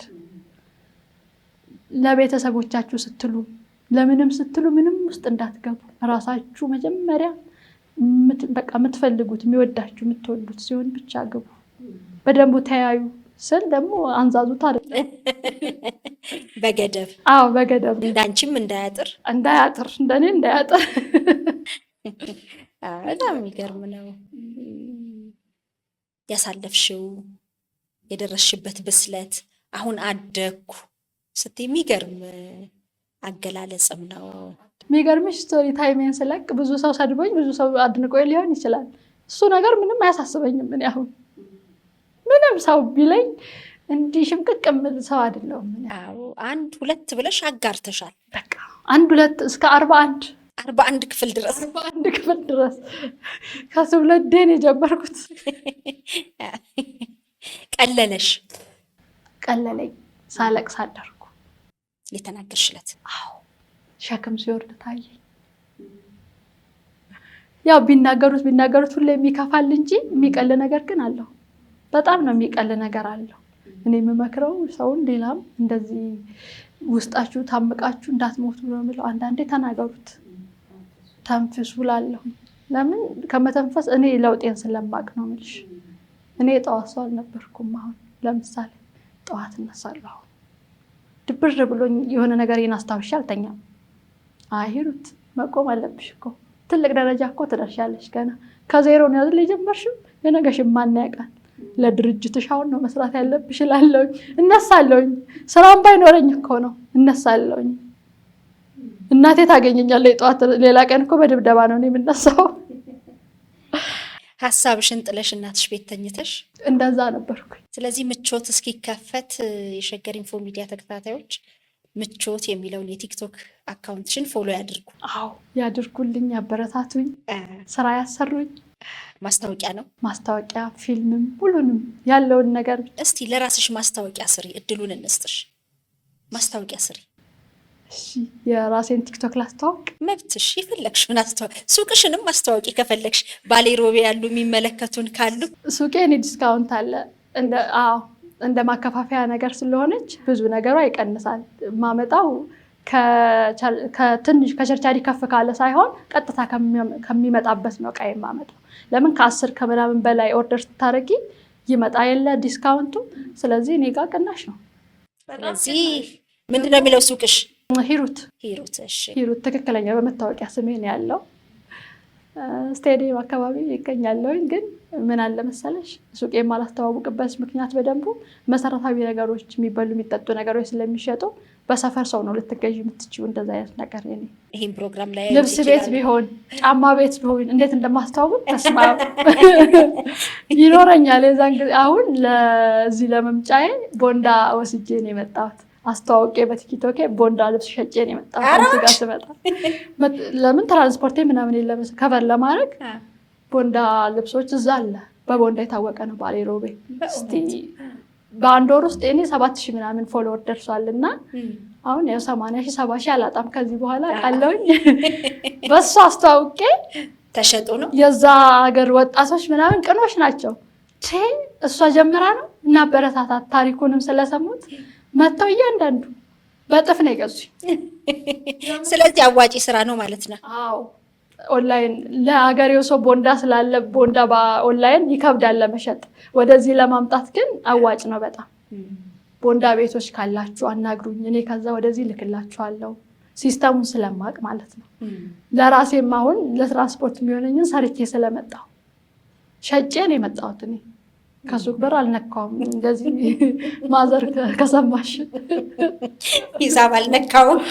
ለቤተሰቦቻችሁ ስትሉ ለምንም ስትሉ ምንም ውስጥ እንዳትገቡ። ራሳችሁ መጀመሪያ በቃ የምትፈልጉት የሚወዳችሁ የምትወዱት ሲሆን ብቻ ግቡ። በደንቡ ተያዩ ስል ደግሞ አንዛዙት አይደለም በገደብ። አዎ በገደብ እንዳንቺም እንዳያጥር እንደኔ እንዳያጥር። በጣም የሚገርም ነው ያሳለፍሽው የደረስሽበት ብስለት። አሁን አደግኩ ስትይ የሚገርም አገላለጽም ነው። የሚገርምሽ ስቶሪ ታይሜን ስለቅ ብዙ ሰው ሰድቦኝ ብዙ ሰው አድንቆኝ ሊሆን ይችላል። እሱ ነገር ምንም አያሳስበኝም። እኔ አሁን ምንም ሰው ቢለኝ እንዲህ ሽምቅቅ የምል ሰው አይደለሁም። አዎ 1 2 ብለሽ አጋርተሻል። በቃ 1 2 እስከ 41 ክፍል ድረስ ከ2 ዴን የጀመርኩት። ቀለለኝ ሳለቅስ አደርኩ። የተናገርሽለት? አዎ ሸክም ሲወርድ ታየኝ። ያው ቢናገሩት ሁሌ የሚከፋል እንጂ የሚቀል ነገር ግን አለው። በጣም ነው የሚቀል ነገር አለው። እኔ የምመክረው ሰውን ሌላም እንደዚህ ውስጣችሁ ታምቃችሁ እንዳትሞቱ ነው የምለው። አንዳንዴ ተናገሩት፣ ተንፍሱ እላለሁ። ለምን ከመተንፈስ እኔ ለውጤን ስለማቅ ነው የምልሽ። እኔ ጠዋት ሰው አልነበርኩም። አሁን ለምሳሌ ጠዋት እነሳለሁ። ድብር ብሎኝ የሆነ ነገር አስታውሻ አልተኛም። ሂሩት መቆም አለብሽ እኮ ትልቅ ደረጃ እኮ ትደርሻለሽ። ገና ከዜሮ ነው አይደል የጀመርሽው? የነገሽን ማን ያውቃል? ለድርጅትሽ አሁን ነው መስራት ያለብሽ እላለሁኝ። እነሳለሁኝ። ስራም ባይኖረኝ እኮ ነው እነሳለሁኝ። እናቴ ታገኘኛለች ጠዋት። ሌላ ቀን እኮ በድብደባ ነው እኔ የምነሳው። ሀሳብሽን ጥለሽ እናትሽ ቤት ተኝተሽ እንደዛ ነበርኩኝ። ስለዚህ ምቾት እስኪከፈት የሸገር ኢንፎ ሚዲያ ተከታታዮች ምቾት የሚለውን የቲክቶክ አካውንትሽን ፎሎ ያድርጉ። አዎ ያድርጉልኝ፣ ያበረታቱኝ፣ ስራ ያሰሩኝ። ማስታወቂያ ነው? ማስታወቂያ፣ ፊልምም፣ ሁሉንም ያለውን ነገር። እስቲ ለራስሽ ማስታወቂያ ስሪ፣ እድሉን እንስጥሽ። ማስታወቂያ ስሪ። እሺ የራሴን ቲክቶክ ላስተዋወቅ? መብትሽ፣ የፈለግሽውን አስተዋወቂ። ሱቅሽንም ማስታወቂ ከፈለግሽ ባሌ ሮቤ ያሉ የሚመለከቱን ካሉ ሱቄ እኔ ዲስካውንት አለ። እንደ ማከፋፈያ ነገር ስለሆነች ብዙ ነገሯ ይቀንሳል። ማመጣው ከትንሽ ከቸርቻሪ ከፍ ካለ ሳይሆን ቀጥታ ከሚመጣበት ነው ዕቃ የማመጣው። ለምን ከ10 ከምናምን በላይ ኦርደር ስታደርጊ ይመጣ የለ ዲስካውንቱ። ስለዚህ እኔ ጋር ቅናሽ ነው። ስለዚህ ምንድነው የሚለው ሱቅሽ? ሂሩት። እሺ ሂሩት ትክክለኛ በመታወቂያ ስሜ ነው ያለው። ስቴዲየም አካባቢ ይገኛለሁ። ግን ምን አለ መሰለሽ ሱቅ የማላስተዋውቅበት ምክንያት በደንቡ መሰረታዊ ነገሮች የሚበሉ የሚጠጡ ነገሮች ስለሚሸጡ በሰፈር ሰው ነው ልትገዢ የምትችይው። እንደዛ አይነት ነገር ይሄን ፕሮግራም ላይ ልብስ ቤት ቢሆን ጫማ ቤት ቢሆን እንዴት እንደማስተዋውቅ ተስማ ይኖረኛል የዛን ጊዜ። አሁን ለዚህ ለመምጫዬ ቦንዳ ወስጄ ነው የመጣሁት። አስተዋውቄ በቲክቶክ ቦንዳ ልብስ ሸጬ ነው የመጣሁት ጋር ስመጣ። ለምን ትራንስፖርቴ ምናምን የለም ከበር ለማድረግ ቦንዳ ልብሶች እዛ አለ። በቦንዳ የታወቀ ነው ባሌ ሮቤ። እስቲ በአንድ ወር ውስጥ እኔ 7000 ምናምን ፎሎወር ደርሷልና አሁን ያው 80,000 70,000 አላጣም ከዚህ በኋላ ቃለውኝ በሱ አስተዋውቄ ተሸጡ ነው። የዛ ሀገር ወጣቶች ምናምን ቅኖች ናቸው። እሷ ጀምራ ነው እና በረታታት ታሪኩንም ስለሰሙት መተው እያንዳንዱ በጥፍ ነው የገዙኝ። ስለዚህ አዋጪ ስራ ነው ማለት ነው። አዎ ኦንላይን ለሀገሬው ሰው ቦንዳ ስላለ ቦንዳ በኦንላይን ይከብዳል ለመሸጥ። ወደዚህ ለማምጣት ግን አዋጭ ነው በጣም። ቦንዳ ቤቶች ካላችሁ አናግሩኝ፣ እኔ ከዛ ወደዚህ ልክላችኋለሁ። ሲስተሙን ስለማቅ ማለት ነው። ለራሴም አሁን ለትራንስፖርት የሚሆነኝን ሰርቼ ስለመጣሁ ሸጬ ነው የመጣሁት። እኔ ከሱቅ በር አልነካውም። እንደዚህ ማዘር ከሰማሽ ሂሳብ አልነካውም።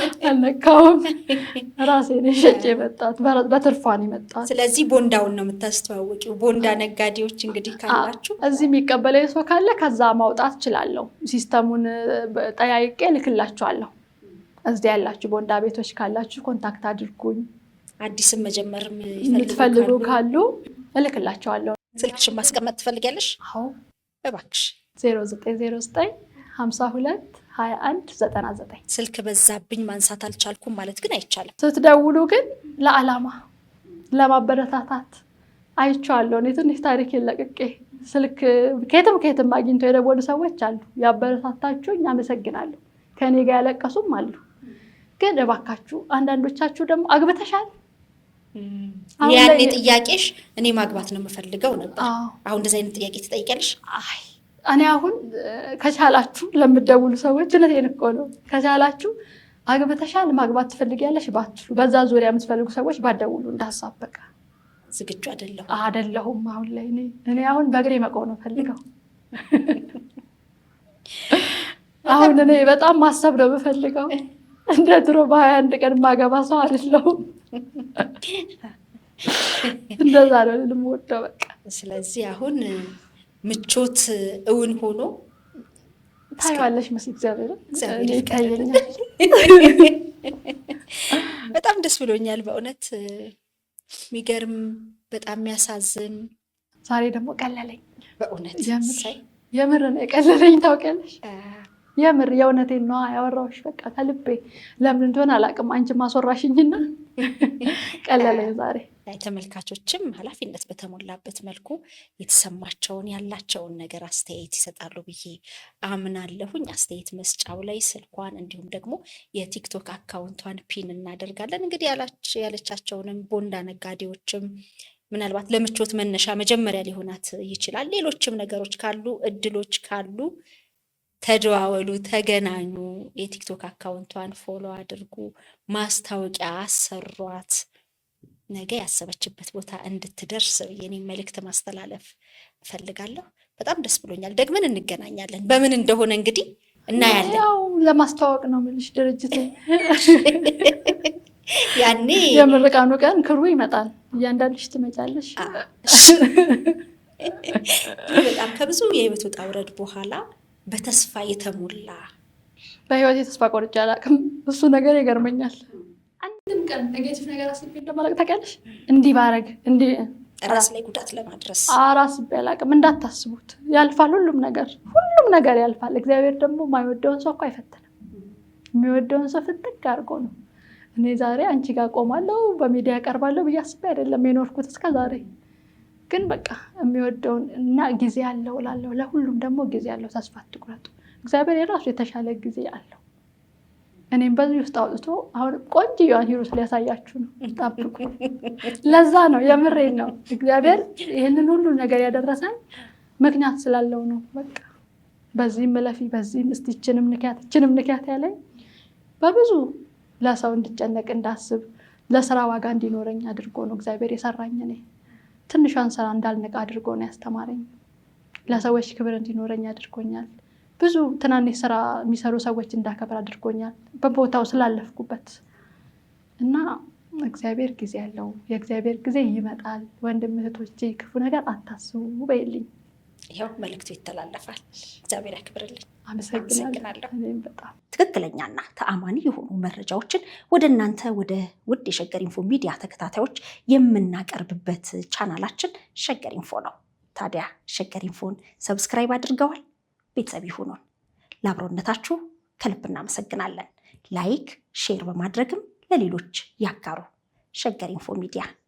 ራሴ ነኝ ሸጬ የመጣሁት፣ በትርፏ ነው የመጣሁት። ስለዚህ ቦንዳውን ነው የምታስተዋውቂው። ቦንዳ ነጋዴዎች እንግዲህ ካላችሁ እዚህ የሚቀበለኝ ሰው ካለ ከዛ ማውጣት እችላለሁ። ሲስተሙን ጠያይቄ ልክላችኋለሁ። እዚህ ያላችሁ ቦንዳ ቤቶች ካላችሁ ኮንታክት አድርጉኝ። አዲስም መጀመር የምትፈልጉ ካሉ እልክላችኋለሁ። ስልክሽን ማስቀመጥ ትፈልጊያለሽ? አዎ እባክሽ 0909 52 21 99። ስልክ በዛብኝ ማንሳት አልቻልኩም ማለት ግን አይቻልም። ስትደውሉ ግን ለዓላማ ለማበረታታት አይቼዋለሁ። እኔ ትንሽ ታሪክ ለቅቄ ስልክ ከየትም አግኝቶ የደወሉ ሰዎች አሉ። ያበረታታችሁኝ አመሰግናለሁ። ከኔ ጋር ያለቀሱም አሉ። ግን እባካችሁ አንዳንዶቻችሁ ደግሞ አግብተሻል ያኔ ጥያቄሽ እኔ ማግባት ነው የምፈልገው ነበር። አሁን እንደዚህ አይነት ጥያቄ ትጠይቂያለሽ? አይ እኔ አሁን ከቻላችሁ ለምትደውሉ ሰዎች እውነቴን እኮ ነው፣ ከቻላችሁ አግብተሻል ማግባት ትፈልጊያለሽ ባትሉ፣ በዛ ዙሪያ የምትፈልጉ ሰዎች ባትደውሉ እንዳሳብ። በቃ ዝግጁ አይደለሁም አሁን ላይ። እኔ አሁን በእግሬ መቆም ነው ፈልገው። አሁን እኔ በጣም ማሰብ ነው የምፈልገው። እንደ ድሮ በ21 ቀን ማገባ ሰው አይደለሁም። እንደዛ ነው ልምወደው በቃ። ስለዚህ አሁን ምቾት እውን ሆኖ ታይዋለሽ መስል እግዚአብሔር ይቀየኛል። በጣም ደስ ብሎኛል በእውነት የሚገርም በጣም የሚያሳዝን። ዛሬ ደግሞ ቀለለኝ በእውነት የምር ነው የቀለለኝ። ታውቂያለሽ የምር የእውነቴን ነው ያወራሁሽ። በቃ ከልቤ ለምን እንደሆነ አላውቅም። አንቺ ማስወራሽኝና ቀለለኝ ዛሬ። ተመልካቾችም ኃላፊነት በተሞላበት መልኩ የተሰማቸውን ያላቸውን ነገር አስተያየት ይሰጣሉ ብዬ አምናለሁኝ። አስተያየት መስጫው ላይ ስልኳን እንዲሁም ደግሞ የቲክቶክ አካውንቷን ፒን እናደርጋለን። እንግዲህ ያለቻቸውንም ቦንዳ ነጋዴዎችም ምናልባት ለምቾት መነሻ መጀመሪያ ሊሆናት ይችላል። ሌሎችም ነገሮች ካሉ እድሎች ካሉ ተደዋወሉ፣ ተገናኙ። የቲክቶክ አካውንቷን ፎሎ አድርጉ፣ ማስታወቂያ አሰሯት። ነገ ያሰበችበት ቦታ እንድትደርስ የኔን መልእክት ማስተላለፍ እፈልጋለሁ። በጣም ደስ ብሎኛል። ደግመን እንገናኛለን። በምን እንደሆነ እንግዲህ እናያለን። ያው ለማስተዋወቅ ነው የምልሽ ድርጅት ያኔ የምርቃኑ ቀን ክሩ ይመጣል። እያንዳንድሽ ትመጫለሽ። በጣም ከብዙ የህይወት ውጣ ውረድ በኋላ በተስፋ የተሞላ በህይወት የተስፋ ቆርጬ አላውቅም። እሱ ነገር ይገርመኛል። አንድም ቀን ኔጌቲቭ ነገር አስቤ እንደማላውቅ ታውቂያለሽ። እንዲህ ባረግ እንዲህ ራስ ላይ ጉዳት ለማድረስ አስቤ አላውቅም። እንዳታስቡት፣ ያልፋል። ሁሉም ነገር ያልፋል። እግዚአብሔር ደግሞ የማይወደውን ሰው እኮ አይፈትንም። የሚወደውን ሰው ፍትግ አድርጎ ነው። እኔ ዛሬ አንቺ ጋር ቆማለሁ፣ በሚዲያ ቀርባለሁ ብዬ አስቤ አይደለም የኖርኩት እስከ ዛሬ። ግን በቃ የሚወደውን እና ጊዜ አለው እላለሁ። ለሁሉም ደግሞ ጊዜ አለው። ተስፋ አትቁረጡ። እግዚአብሔር የራሱ የተሻለ ጊዜ አለው። እኔም በዚህ ውስጥ አውጥቶ አሁን ቆንጆዋን ሂሩት ሊያሳያችሁ ነው። ጠብቁ። ለዛ ነው የምሬን ነው። እግዚአብሔር ይህንን ሁሉ ነገር ያደረሰን ምክንያት ስላለው ነው። በቃ በዚህም እለፊ በዚህም እስቲ እችንም ንኪያት ያለኝ በብዙ ለሰው እንድጨነቅ እንዳስብ ለስራ ዋጋ እንዲኖረኝ አድርጎ ነው እግዚአብሔር የሰራኝ። እኔ ትንሿን ስራ እንዳልንቅ አድርጎ ነው ያስተማረኝ። ለሰዎች ክብር እንዲኖረኝ አድርጎኛል። ብዙ ትናንሽ ስራ የሚሰሩ ሰዎች እንዳከብር አድርጎኛል በቦታው ስላለፍኩበት እና እግዚአብሔር ጊዜ አለው። የእግዚአብሔር ጊዜ ይመጣል። ወንድም እህቶቼ ክፉ ነገር አታስቡ በይልኝ። ይኸው መልእክቱ ይተላለፋል። እግዚአብሔር ያክብርልኝ። አመሰግናለሁ። በጣም ትክክለኛና ተአማኒ የሆኑ መረጃዎችን ወደ እናንተ ወደ ውድ የሸገር ኢንፎ ሚዲያ ተከታታዮች የምናቀርብበት ቻናላችን ሸገር ኢንፎ ነው። ታዲያ ሸገር ኢንፎን ሰብስክራይብ አድርገዋል? ቤተሰብ ይሁኑን። ለአብሮነታችሁ ከልብ እናመሰግናለን። ላይክ፣ ሼር በማድረግም ለሌሎች ያጋሩ። ሸገር ኢንፎ ሚዲያ